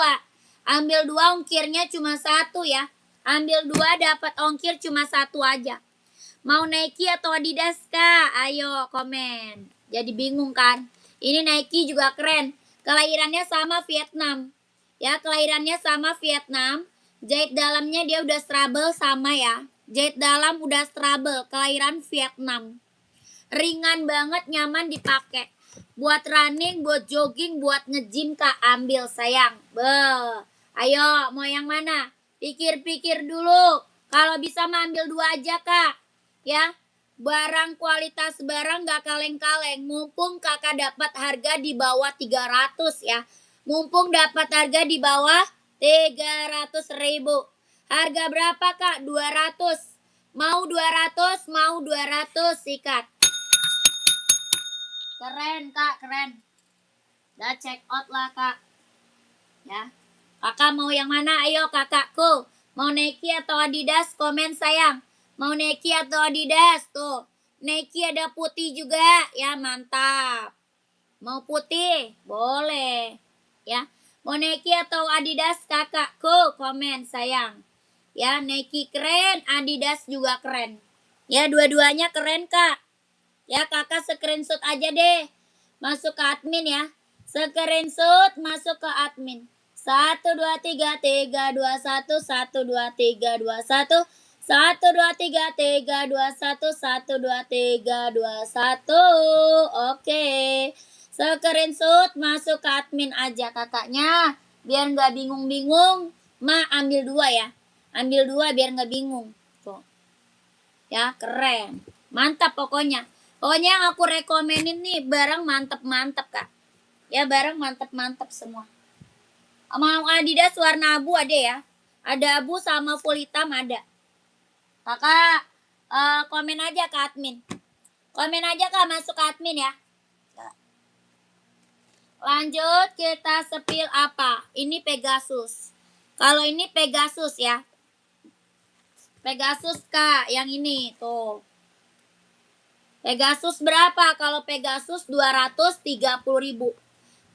Ambil 2 ongkirnya cuma 1 ya. Ambil 2 dapat ongkir cuma 1 aja. Mau Nike atau Adidas, Kak? Ayo komen. Jadi bingung kan? Ini Nike juga keren. Kelahirannya sama Vietnam. Ya, kelahirannya sama Vietnam. Jahit dalamnya dia udah strabel sama ya. Jahit dalam udah strabel. Kelahiran Vietnam. Ringan banget, nyaman dipakai. Buat running, buat jogging, buat nge-gym, Kak, ambil sayang. Ayo, mau yang mana? Pikir-pikir dulu. Kalau bisa mah ambil 2 aja, Kak. Ya, barang kualitas barang gak kaleng-kaleng. Mumpung kakak dapat harga di bawah 300 ya. Mumpung dapat harga di bawah 300.000. Harga berapa, Kak? 200. Mau 200, mau 200 sikat. Keren, Kak, keren. Udah check out lah, Kak. Ya. Kakak mau yang mana? Ayo, kakakku. Mau Nike atau Adidas? Komen, sayang. Mau Nike atau Adidas? Tuh. Nike ada putih juga. Ya, mantap. Mau putih? Boleh. Ya. Mau Nike atau Adidas, kakakku? Komen, sayang. Ya, Nike keren, Adidas juga keren. Ya, dua-duanya keren, Kak. Ya, kakak screenshot aja deh. Masuk ke admin ya. Screenshot masuk ke admin. 1, 2, 3, 3, 2, 1, 1, 2, 3, 2, 1, 1, 2, 3, 3, 2, 1, 1, 2, 3, 2, 1. Oke. Screenshot masuk ke admin aja kakaknya. Biar nggak bingung-bingung. Ma, ambil 2 ya. Ambil 2 biar nggak bingung. Tuh. Ya, keren. Mantap pokoknya. Pokoknya yang aku rekomenin nih barang mantep-mantep, Kak. Ya, barang mantep-mantep semua. Mau Adidas warna abu ada ya. Ada abu sama full hitam ada. Kakak, komen aja ke admin. Komen aja, Kak, masuk ke admin ya. Lanjut, kita sepil apa? Ini Pegasus. Kalau ini Pegasus ya. Pegasus, Kak, yang ini tuh. Pegasus berapa? Kalau Pegasus 230.000.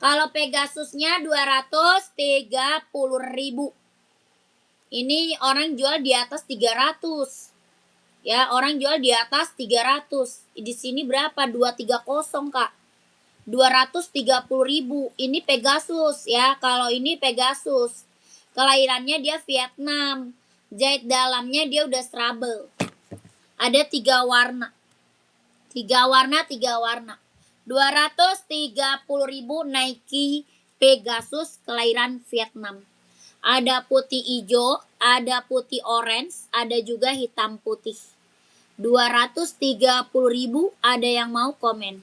Kalau Pegasusnya 230.000. Ini orang jual di atas 300. Ya, orang jual di atas 300. Di sini berapa? 230, Kak. 230.000. Ini Pegasus ya. Kalau ini Pegasus. Kelahirannya dia Vietnam. Jahit dalamnya dia udah strabel. Ada 3 warna. 3 warna, 3 warna. 230.000 Nike Pegasus kelahiran Vietnam. Ada putih hijau, ada putih orange, ada juga hitam putih. 230.000, ada yang mau komen?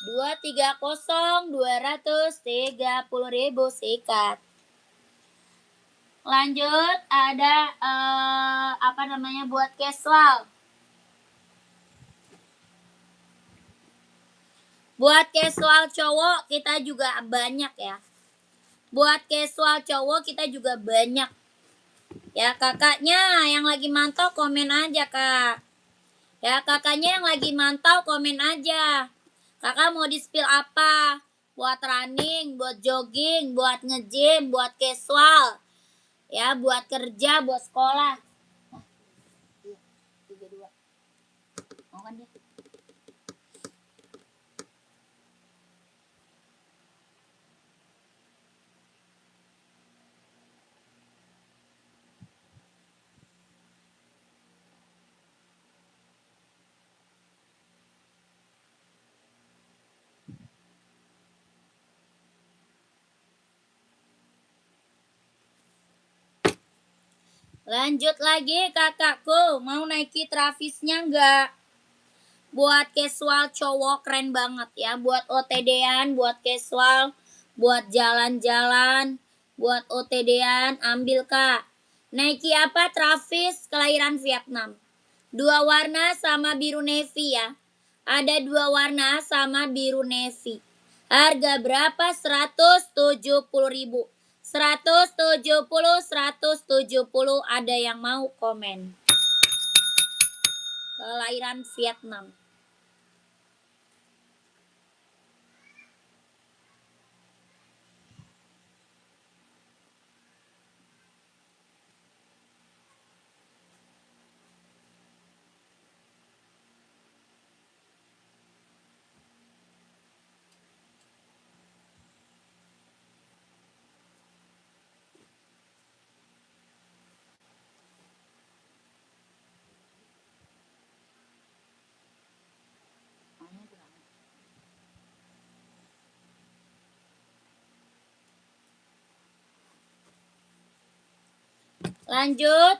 230 230.000 sikat. Lanjut ada apa namanya buat casual. Buat casual cowok kita juga banyak ya. Buat casual cowok kita juga banyak. Ya kakaknya yang lagi mantau komen aja kak. Ya kakaknya yang lagi mantau komen aja. Kakak mau di-spill apa? Buat running, buat jogging, buat nge-gym, buat casual. Ya buat kerja, buat sekolah. Nah, 32. Mau kan dia? Lanjut lagi kakakku, mau Nike Travisnya enggak? Buat casual cowok keren banget ya, buat OTD-an, buat casual, buat jalan-jalan, buat OTD-an, ambil kak. Nike apa? Travis, kelahiran Vietnam. 2 warna sama biru navy ya. Ada 2 warna sama biru navy. Harga berapa? 170.000. 170 ada yang mau komen. Kelahiran Vietnam. Lanjut.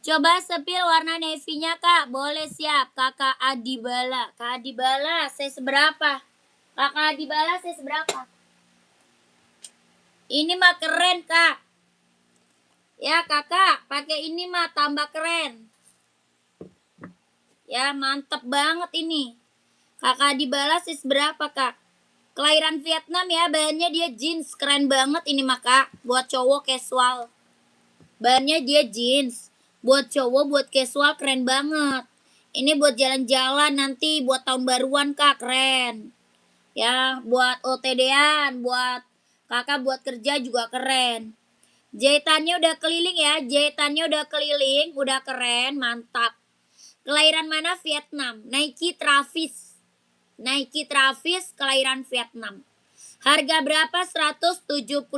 Coba sepil warna navy-nya kak. Boleh siap. Kakak Adibala. Kak Adibala saya seberapa? Kakak Adibala saya seberapa? Ini mah keren kak. Ya kakak pakai ini mah tambah keren. Ya mantep banget ini. Kakak Adibala saya seberapa kak? Kelahiran Vietnam ya, bahannya dia jeans, keren banget ini mah kak. Buat cowok casual. Bahannya dia jeans. Buat cowok, buat casual keren banget. Ini buat jalan-jalan nanti, buat tahun baruan kak, keren. Ya, buat OTD-an, buat kakak buat kerja juga keren. Jahitannya udah keliling ya, jahitannya udah keliling, udah keren, mantap. Kelahiran mana? Vietnam. Nike Travis. Nike Travis kelahiran Vietnam. Harga berapa? 170.000.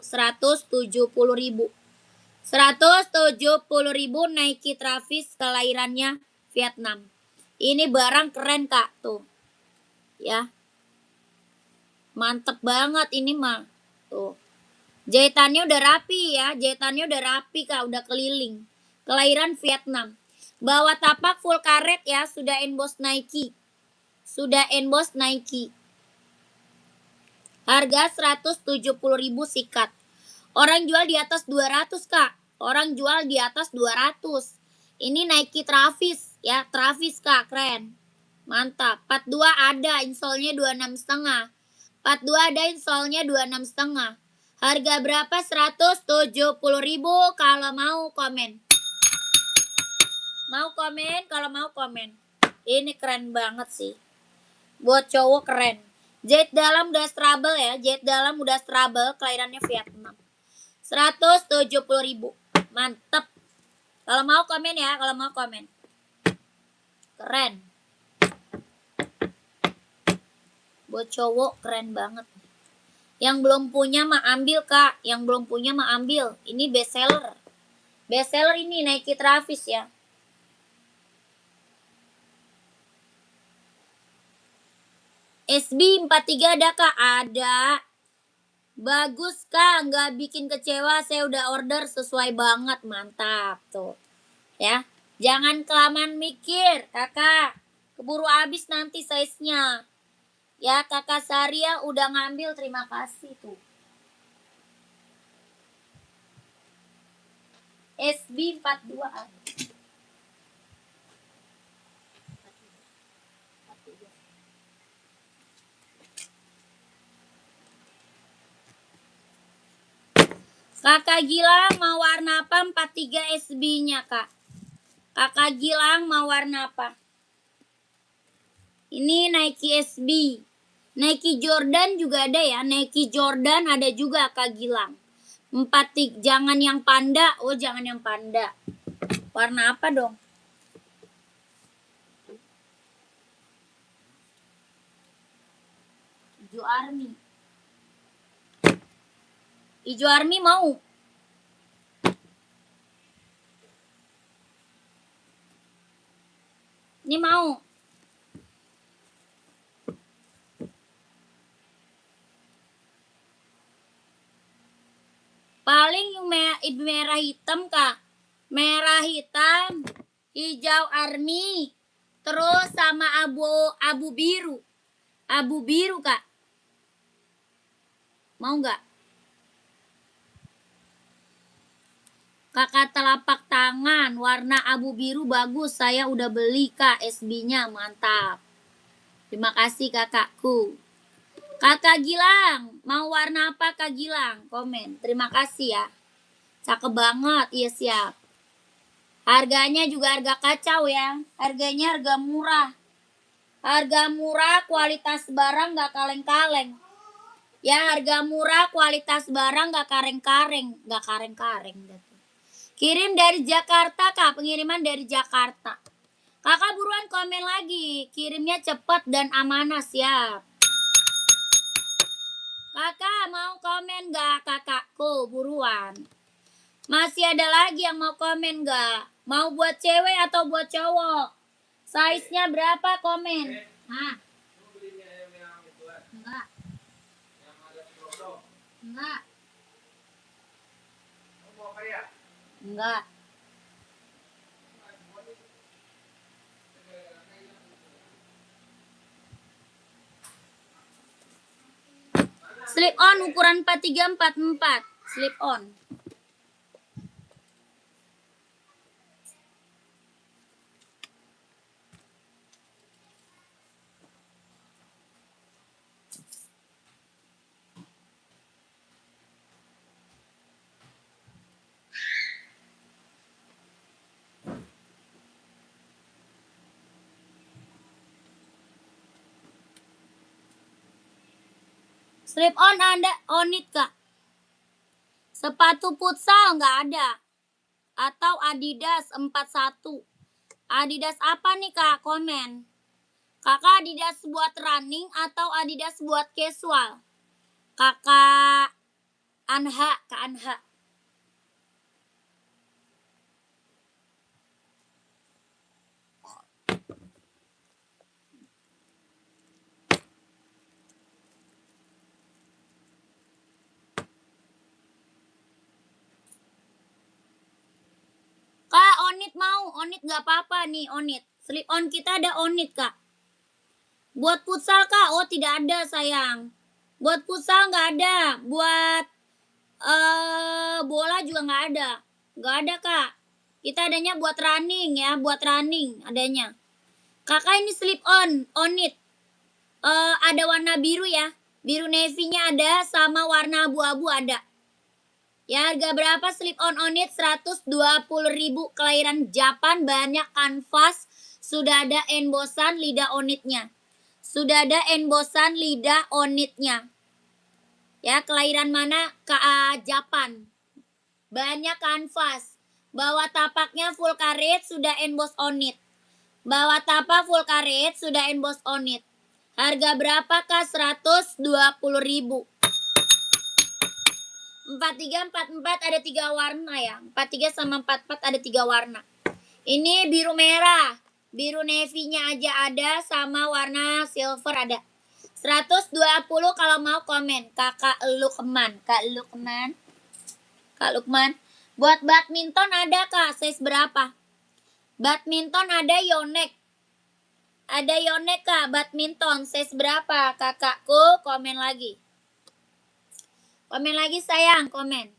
170.000. 170.000 Nike Travis kelahirannya Vietnam. Ini barang keren kak tuh. Ya. Mantep banget ini mah. Tuh. Jahitannya udah rapi ya. Jahitannya udah rapi kak. Udah keliling. Kelahiran Vietnam. Bawah tapak full karet ya. Sudah emboss Nike. Sudah emboss Nike. Harga 170.000 sikat. Orang jual di atas 200 kak. Orang jual di atas 200. Ini Nike Travis ya. Travis kak keren. Mantap. 42 ada insolnya 26,5. 42 ada insolnya 26,5. Harga berapa? 170.000. Kalau mau komen. Mau komen? Kalau mau komen. Ini keren banget sih. Buat cowok keren. Jahit dalam udah trouble ya. Jahit dalam udah trouble. Kelahirannya Vietnam. 170.000. Mantep. Kalau mau komen ya. Kalau mau komen. Keren. Buat cowok keren banget. Yang belum punya mah ambil kak. Yang belum punya mah ambil. Ini best seller. Best seller ini Nike Travis ya. SB 43 ada kak? Ada. Bagus kak, nggak bikin kecewa. Saya udah order sesuai banget, mantap tuh. Ya, Jangan kelamaan mikir, kakak. Keburu habis nanti size-nya. Ya, kakak Saria udah ngambil, terima kasih tuh. SB 42. Kakak Gilang mau warna apa? 43 SB-nya, Kak. Kakak Gilang mau warna apa? Ini Nike SB. Nike Jordan juga ada ya. Nike Jordan ada juga, Kak Gilang. 43, jangan yang panda. Oh, jangan yang panda. Warna apa dong? Hijau army. Hijau army mau. Ini mau. Paling yang merah hitam, Kak. Merah hitam, hijau army, terus sama abu biru. Abu biru, Kak. Mau nggak? Kakak telapak tangan, warna abu biru bagus. Saya udah beli, Kak, SB-nya. Mantap. Terima kasih, kakakku. Kakak Gilang, mau warna apa, Kak Gilang? Komen. Terima kasih ya. Cakep banget. Iya, siap. Harganya juga harga kacau ya. Harganya harga murah. Harga murah, kualitas barang gak kaleng-kaleng. Ya, harga murah, kualitas barang gak kareng-kareng. Gak kareng-kareng. Kirim dari Jakarta, Kak. Pengiriman dari Jakarta. Kakak buruan komen lagi. Kirimnya cepet dan amanah, siap. Kakak mau komen gak, kakakku? Buruan. Masih ada lagi yang mau komen gak? Mau buat cewek atau buat cowok? Size-nya berapa, komen? Hah? Enggak. Enggak. Enggak. Slip on ukuran 43 44. Slip on. Slip on ada on it, Kak. Sepatu futsal nggak ada. Atau Adidas 41. Adidas apa nih, Kak? Komen. Kakak Adidas buat running atau Adidas buat casual? Kakak Anha, Kak Anha. Kak, onit mau. Onit nggak apa-apa nih, onit. Slip on kita ada onit, Kak. Buat futsal, Kak? Oh, tidak ada, sayang. Buat futsal nggak ada. Buat bola juga nggak ada. Nggak ada, Kak. Kita adanya buat running ya, buat running adanya. Kakak ini slip on it. Ada warna biru ya. Biru navy-nya ada sama warna abu-abu ada. Ya, harga berapa slip on it? 120.000, kelahiran Japan, banyak kanvas, sudah ada embosan lidah onitnya. Sudah ada embosan lidah onitnya. Ya, kelahiran mana? Japan. Banyak kanvas. Bawah tapaknya full karet, sudah emboss on it. Bawah tapak full karet, sudah emboss on it. Harga berapa, Kak? 120.000. 43, 44 ada 3 warna ya. 43 sama 44 ada 3 warna. Ini biru merah. Biru navy-nya aja ada sama warna silver ada. 120 kalau mau komen. Kakak Lukman. Kak Lukman. Buat badminton ada, Kak. Size berapa? Badminton ada Yonex. Ada Yonex kak, badminton size berapa? Kakakku komen lagi. Komen lagi sayang, komen.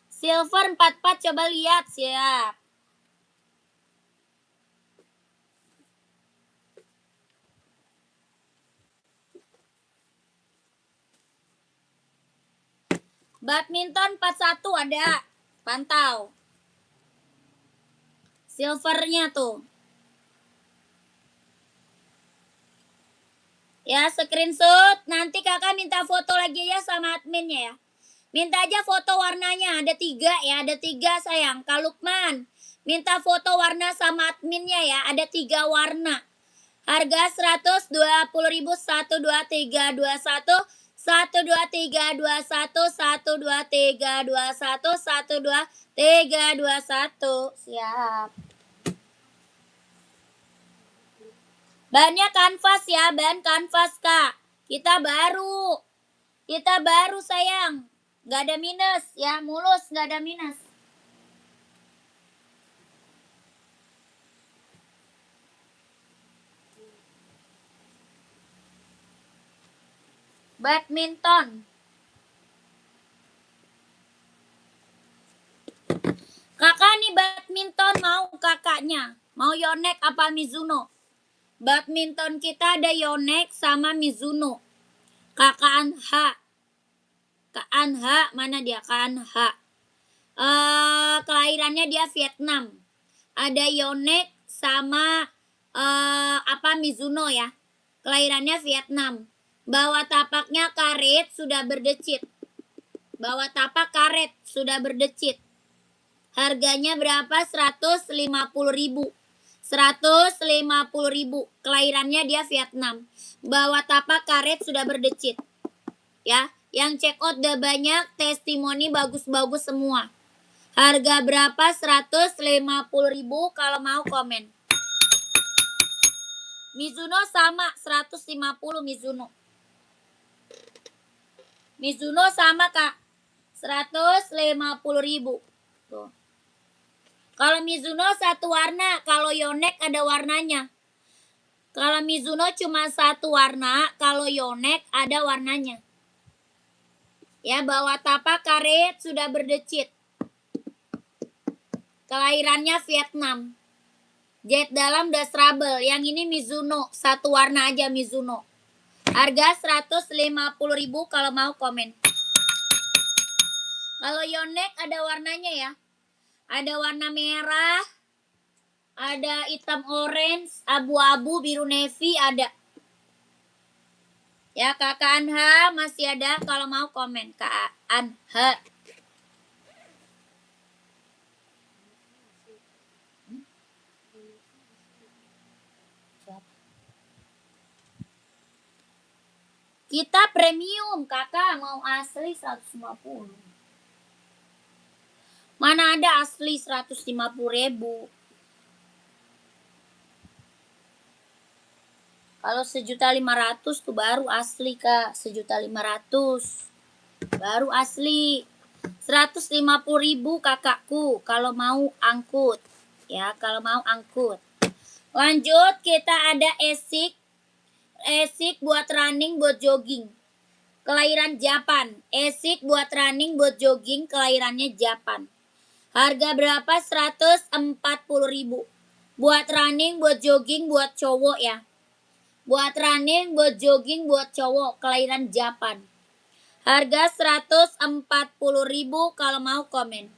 Silver 44 coba lihat, siap. Badminton 41 ada, pantau. Silvernya tuh. Ya, screenshot. Nanti kakak minta foto lagi ya sama adminnya ya. Minta aja foto warnanya. Ada 3 ya. Ada 3 sayang. Kak Lukman. Minta foto warna sama adminnya ya. Ada 3 warna. Harga 120.000. 1, 2, 3, 2, 1. 1, 2, 3, 2, 1. 1, 2, 3, 2, 1. 1, 2, 3, 2, 1. Siap. Bahannya kanvas ya, bahan kanvas kak. Kita baru sayang. Gak ada minus ya, mulus gak ada minus. Badminton. Kakak nih badminton mau kakaknya. Mau Yonex apa Mizuno? Badminton kita ada Yonex sama Mizuno. Kakak Anha. Kak Anha, mana dia? Kak Anha. Kelahirannya dia Vietnam. Ada Yonex sama Mizuno ya. Kelahirannya Vietnam. Bawah tapaknya karet sudah berdecit. Bawah tapak karet sudah berdecit. Harganya berapa? 150.000. 150.000. Kelahirannya dia Vietnam. Bawah tapak karet sudah berdecit. Ya, yang check out udah banyak, testimoni bagus-bagus semua. Harga berapa? 150.000 kalau mau komen. Mizuno sama 150 Mizuno. Mizuno sama kak 150.000. Tuh. Kalau Mizuno satu warna, kalau Yonex ada warnanya. Kalau Mizuno cuma satu warna, kalau Yonex ada warnanya. Ya, bawah tapak karet sudah berdecit. Kelahirannya Vietnam. Jet dalam udah trouble. Yang ini Mizuno, satu warna aja Mizuno. Harga 150.000 kalau mau komen. Kalau Yonex ada warnanya ya. Ada warna merah, ada hitam orange, abu-abu, biru navy ada. Ya, Kakak Anha masih ada kalau mau komen. Kak Anha. Kita premium, kakak mau asli 150. Mana ada asli 150.000. Kalau 1.500.000 tuh baru asli kak. 1.500.000 baru asli. 150.000 kakakku kalau mau angkut. Ya, kalau mau angkut. Lanjut, kita ada Esik. Esik buat running, buat jogging. Kelahiran Japan. Esik buat running, buat jogging. Kelahirannya Japan. Harga berapa? 140.000. Buat running, buat jogging, buat cowok ya. Buat running, buat jogging, buat cowok. Kelahiran Japan. Harga 140.000 kalau mau komen.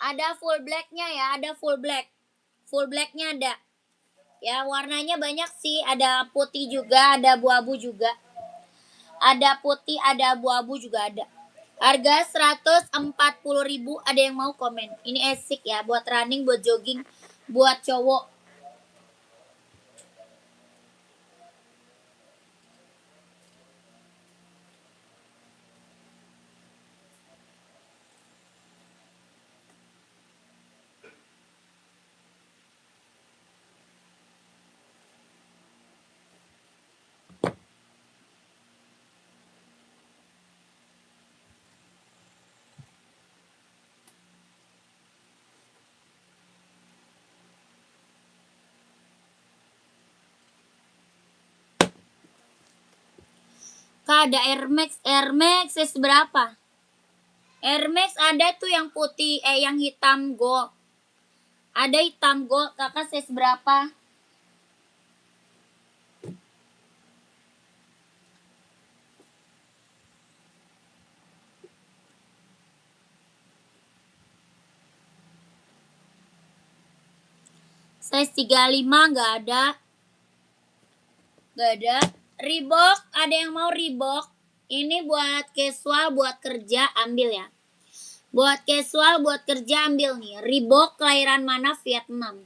Ada full blacknya ya, ada full black. Full blacknya ada. Ya, warnanya banyak sih. Ada putih juga, ada abu-abu juga. Ada putih, ada abu-abu juga ada. Harga 140.000. Ada yang mau komen. Ini Esik ya, buat running, buat jogging, buat cowok. Kakak ada Air Max. Air Max size berapa? Air Max ada tuh yang putih, yang hitam gold. Ada hitam gold, kakak size berapa? Size 35 nggak ada. Nggak ada. Reebok, ada yang mau Reebok? Ini buat casual, buat kerja, ambil ya. Buat casual, buat kerja, ambil nih. Reebok kelahiran mana? Vietnam.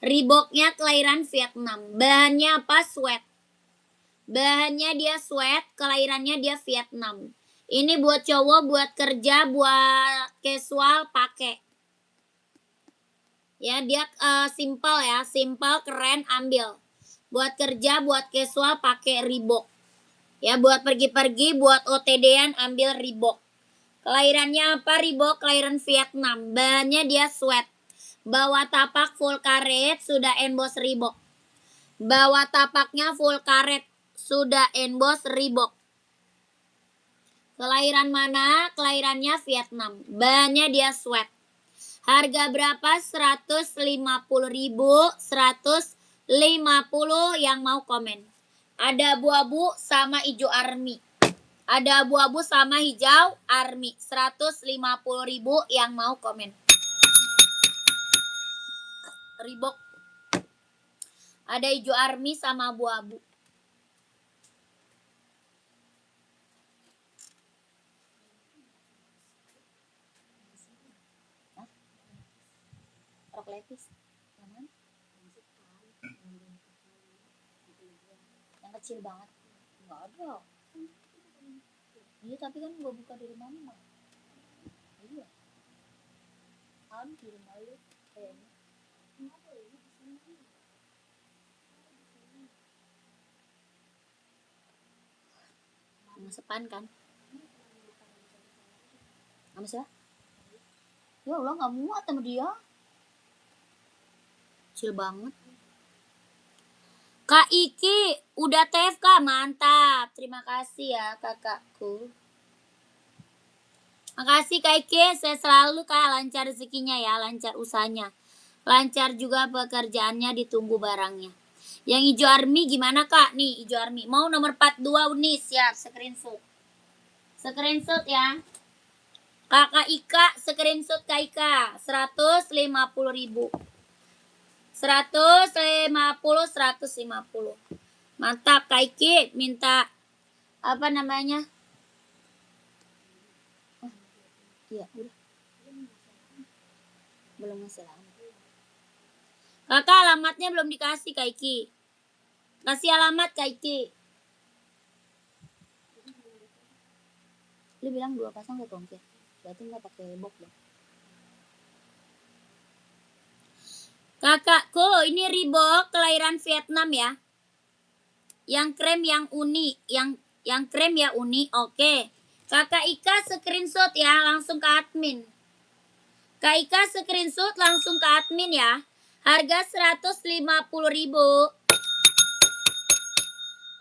Reeboknya kelahiran Vietnam. Bahannya apa? Sweat. Bahannya dia sweat, kelahirannya dia Vietnam. Ini buat cowok, buat kerja, buat casual, pakai. Ya, dia simple ya, simple, keren, ambil. Buat kerja, buat casual, pakai Reebok. Ya, buat pergi-pergi, buat OTD-an, ambil Reebok. Kelahirannya apa? Reebok kelahiran Vietnam. Bahannya dia sweat. Bawah tapak full karet, sudah emboss Reebok. Bawah tapaknya full karet, sudah emboss Reebok. Kelahiran mana? Kelahirannya Vietnam. Bahannya dia sweat. Harga berapa? 150.000. 150 yang mau komen. Ada abu-abu sama hijau army. Ada abu-abu sama hijau army. 150.000 yang mau komen. Reebok. Ada hijau army sama abu-abu. Rok lepis. Yang mana? Yang kecil banget. Enggak ada. Iya, tapi kan gua buka di rumah mama. Iya. Kan di rumah lu kayaknya. Sepan kan? Sama siapa? Ya Allah, nggak muat sama dia. Kecil banget. Kak Iki, udah TFK, mantap. Terima kasih ya kakakku. Makasih Kak Iki, saya selalu Kak, lancar rezekinya ya, lancar usahanya. Lancar juga pekerjaannya, ditunggu barangnya. Yang hijau army gimana Kak? Nih hijau army. Mau nomor 42 Uni, siap, screenshot. Screenshot ya. Kakak Ika, screenshot Kak Ika. 150.000. 150. Mantap Kak Iki, minta apa namanya? Oh, iya, udah. Belum ngasih alamat. Kakak alamatnya belum dikasih Kak Iki. Kasih alamat Kak Iki. Lu bilang 2 pasang ke tongkir. Berarti nggak pakai box dong. Kakakku, ini Reebok kelahiran Vietnam ya. Yang krem yang uni, yang krem ya uni. Oke. Kakak Ika screenshot ya, langsung ke admin. Kak Ika screenshot langsung ke admin ya. Harga 150.000.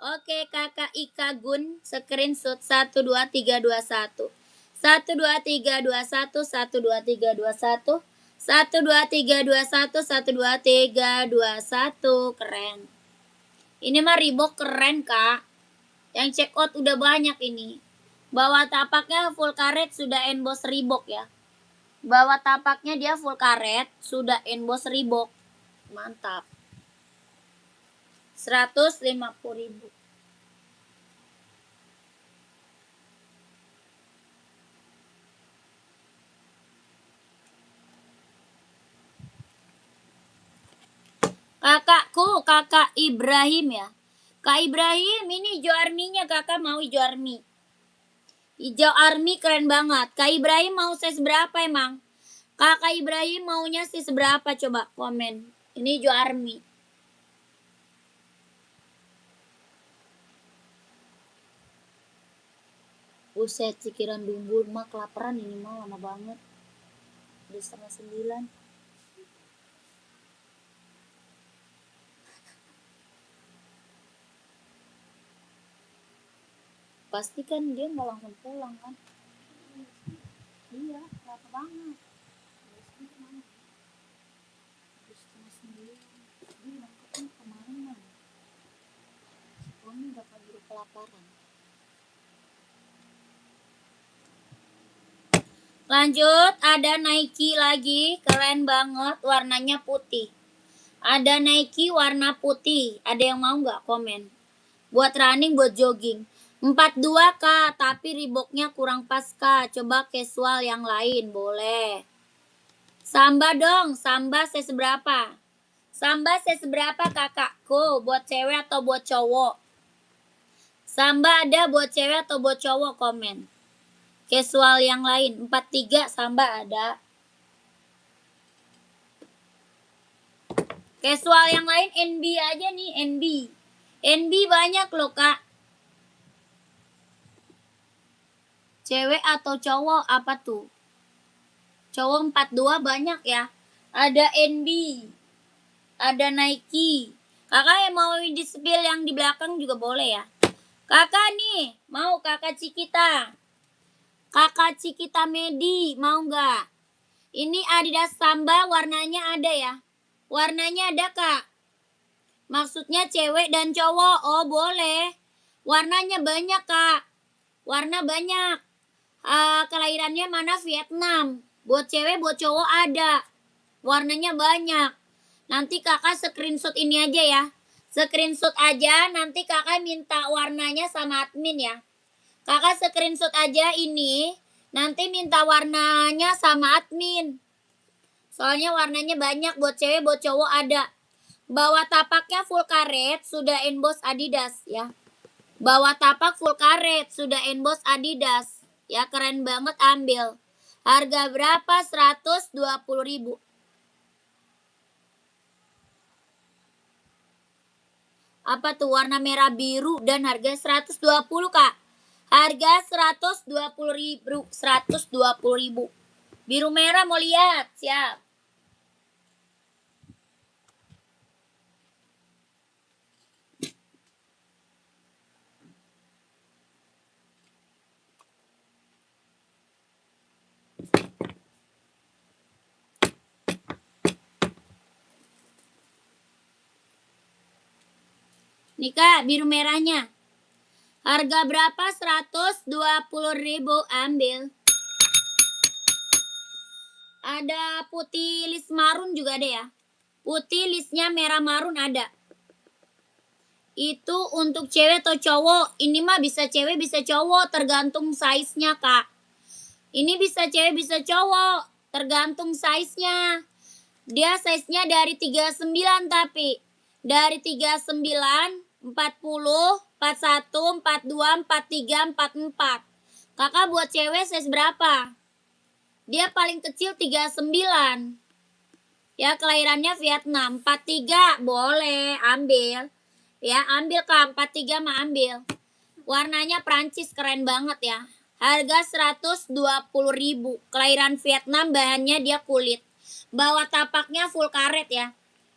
Oke, Kakak Ika Gun screenshot 12321. 12321 12321 12321 12321. Keren. Ini mah Reebok keren Kak. Yang check out udah banyak ini. Bawah tapaknya full karet, sudah emboss Reebok ya. Bawah tapaknya dia full karet, sudah emboss Reebok. Mantap. 150.000. Kakakku, Kakak Ibrahim ya. Kak Ibrahim, ini hijau arminya, kakak mau hijau army. Hijau army keren banget. Kak Ibrahim mau size berapa emang? Kakak Ibrahim maunya size berapa, coba komen. Ini hijau army. Buset, cikiran dumbul mah kelaparan ini mah lama banget. Udah 8:30. pasti kan dia nggak langsung pulang kan. Iya, berapa banget. Ini udah keburu kelaparan. Lanjut, ada Nike lagi, keren banget, warnanya putih. Ada Nike warna putih, ada yang mau nggak komen? Buat running, buat jogging. 42 Kak, tapi Reeboknya kurang pas Kak. Coba casual yang lain, boleh. Samba dong, Samba saya seberapa? Samba saya seberapa kakakku? Buat cewek atau buat cowok? Samba ada buat cewek atau buat cowok, komen. Casual yang lain, 43 Samba ada. Casual yang lain NB aja nih, NB. NB banyak loh Kak. Cewek atau cowok apa tuh? Cowok 42 banyak ya. Ada NB. Ada Nike. Kakak yang mau di spill yang di belakang juga boleh ya. Kakak nih, mau kakak Cikita. Kakak Cikita Medi, mau nggak? Ini Adidas Samba warnanya ada ya. Warnanya ada Kak. Maksudnya cewek dan cowok. Oh boleh. Warnanya banyak Kak. Warna banyak. Kelahirannya mana? Vietnam. Buat cewek, buat cowok ada. Warnanya banyak. Nanti kakak screenshot ini aja ya. Screenshot aja, nanti kakak minta warnanya sama admin ya. Kakak screenshot aja ini, nanti minta warnanya sama admin. Soalnya warnanya banyak, buat cewek, buat cowok ada. Bawah tapaknya full karet, sudah emboss Adidas ya. Bawah tapak full karet, sudah emboss Adidas. Ya keren banget, ambil. Harga berapa? 120.000. Apa tuh? Warna merah biru dan harga 120 Kak. Harga 120.000. 120.000. Biru merah mau lihat? Siap. Nih Kak, biru merahnya. Harga berapa? 120.000, ambil. Ada putih list marun juga ada ya. Putih listnya merah marun ada. Itu untuk cewek atau cowok? Ini mah bisa cewek bisa cowok, tergantung size-nya Kak. Ini bisa cewek bisa cowok, tergantung size-nya. Dia size-nya dari 39 tapi. Dari 39, 40, 41, 42, 43, 44. Kakak buat cewek size berapa? Dia paling kecil 39. Ya kelahirannya Vietnam. 43 boleh ambil. Ya ambil Kak, 43 mah ambil. Warnanya Prancis, keren banget ya. Harga 120.000. Kelahiran Vietnam, bahannya dia kulit. Bawah tapaknya full karet ya.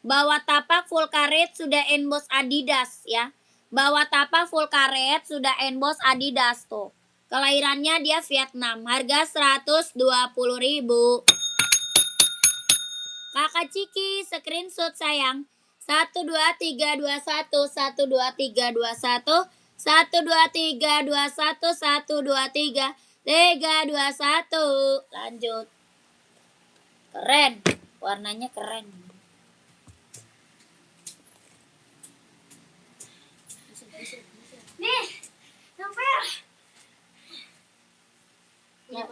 Bawah tapak full karet, sudah emboss Adidas ya. Bawah tapak full karet, sudah emboss Adidas tuh. Kelahirannya dia Vietnam. Harga 120.000. Kakak Ciki, screenshot sayang. 12321 12321 12321 123 321. Lanjut. Keren. Warnanya keren. Nih, Novel. Ya,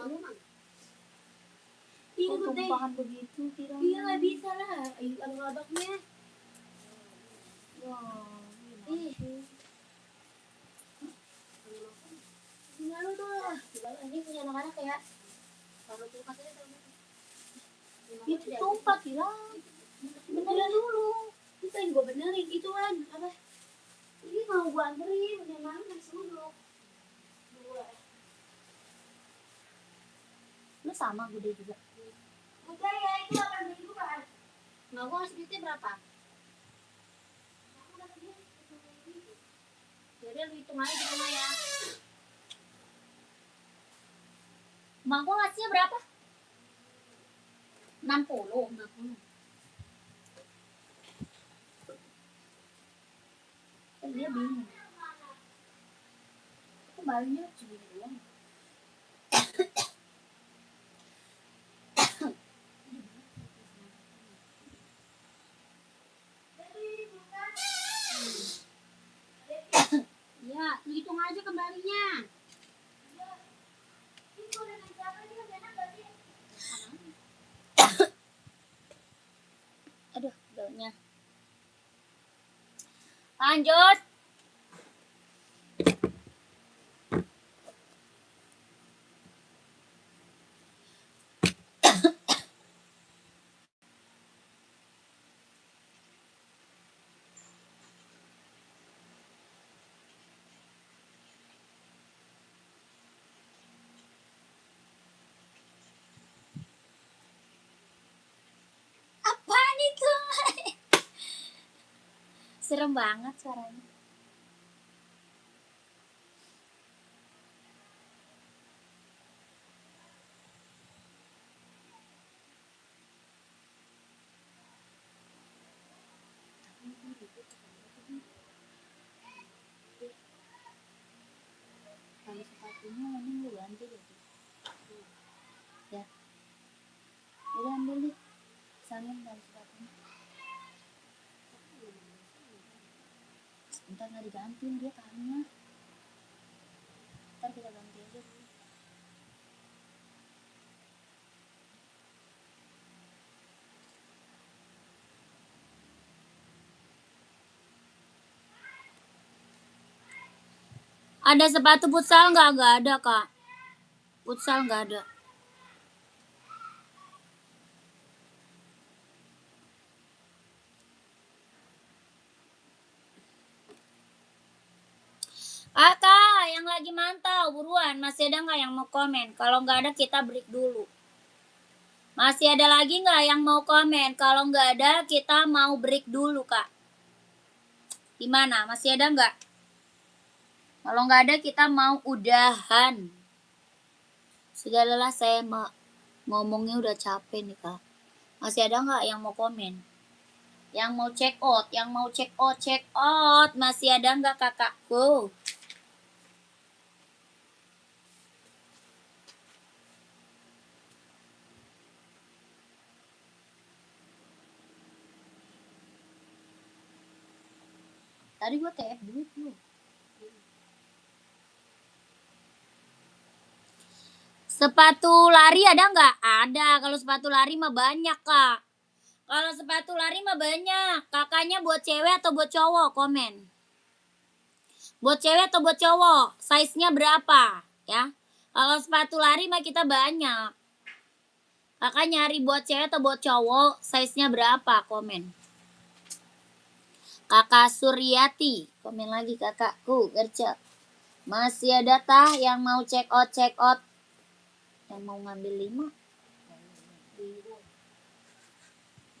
Ini kok tumpahan begitu kira? Iya nggak bisa lah. Ayo abang-abangnya. Wah, Lalu tuh, ini punya anak-anak ya. Kalau kulkas aja tahu. itu tumpah kira. Benerin dulu. Itu yang gue benerin itu kan apa? Ini mau gue anterin, udah malam nasi uduk. Lu sama gede juga. Udah ya, itu 8.000 kan? Mau gue ngasih duitnya berapa? Jadi lu hitung aja di rumah ya. Size-nya berapa? 60. Dia bingung. Kembalinya segini doang. Ya, hitung aja kembalinya. Aduh, daunnya. Lanjut. Apaan itu? Serem banget suaranya. Kalau sepatunya mending lu ganti deh. Ya. Udah ambil nih. Samin kalau sepatunya. Ntar nggak diganti dia tangannya. Ntar kita ganti aja dulu. Ada sepatu futsal nggak? Nggak ada, Kak. Futsal nggak ada. Kakak yang lagi mantau, buruan. Masih ada nggak yang mau komen? Kalau nggak ada kita break dulu. Masih ada lagi nggak yang mau komen? Kalau nggak ada kita mau break dulu, Kak. Gimana? Masih ada nggak? Kalau nggak ada kita mau udahan. Sudah lelah saya ngomongnya udah capek nih, Kak. Masih ada nggak yang mau komen? Yang mau check out, check out. Masih ada nggak kakakku? Tadi gue TF duit lu. Sepatu lari ada nggak? Ada. Kalau sepatu lari mah banyak, Kak. Kalau sepatu lari mah banyak. Kakaknya buat cewek atau buat cowok? Komen. Buat cewek atau buat cowok? Size-nya berapa? Ya. Kalau sepatu lari mah kita banyak. Kakak nyari buat cewek atau buat cowok? Size-nya berapa? Komen. Kakak Suryati. Komen lagi kakakku. Gercep. Masih ada tah yang mau check out? Yang mau ngambil 5?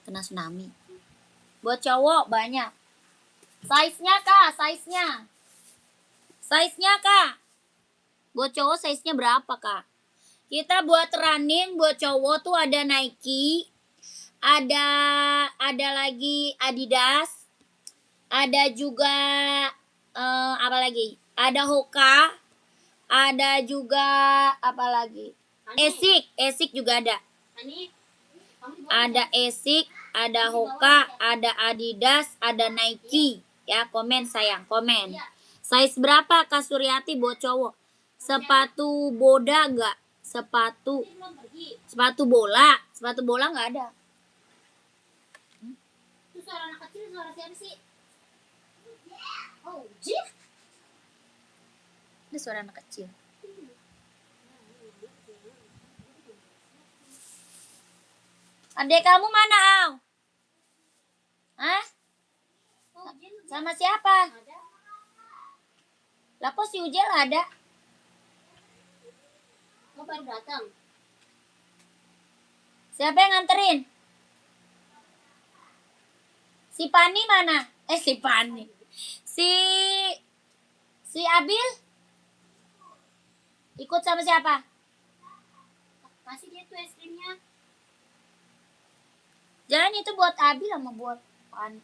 Kena tsunami. Buat cowok banyak. Size-nya, Kak, size-nya. Size-nya, Kak. Buat cowok size-nya berapa, Kak? Kita buat running, buat cowok tuh ada Nike, ada lagi Adidas, ada juga apa lagi? Ada Hoka, ada juga apa lagi? Esik juga ada. Ada Esik, ada Hoka, ada Adidas, ada Nike. Ya, komen sayang, komen. Size berapa Kak Suryati buat cowok? Sepatu boda enggak? Sepatu bola nggak ada. Itu suara anak kecil, suara siapa sih? Oh, Jif. Itu suara anak kecil. Adek kamu mana, Au? Hah? Sama siapa? Lah kok si Ujel ada? Kau baru datang. Siapa yang nganterin? Si Pani mana? Si Pani. Si Abil? Ikut sama siapa? Kasih dia tuh es krimnya. Jangan itu buat Abi sama buat Pan.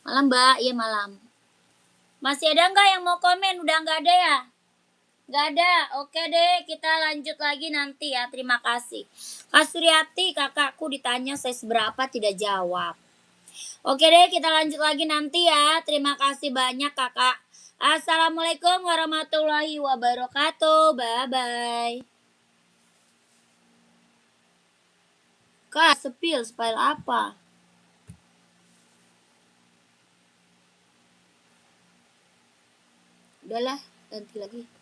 Malam Mbak, iya malam. Masih ada nggak yang mau komen? Udah nggak ada ya? Nggak ada. Oke deh, kita lanjut lagi nanti ya. Terima kasih. Kak Suryati, kakakku ditanya size berapa tidak jawab. Oke deh, kita lanjut lagi nanti ya. Terima kasih banyak kakak. Assalamualaikum warahmatullahi wabarakatuh. Bye-bye. Kak, spill apa? Udahlah, ganti lagi.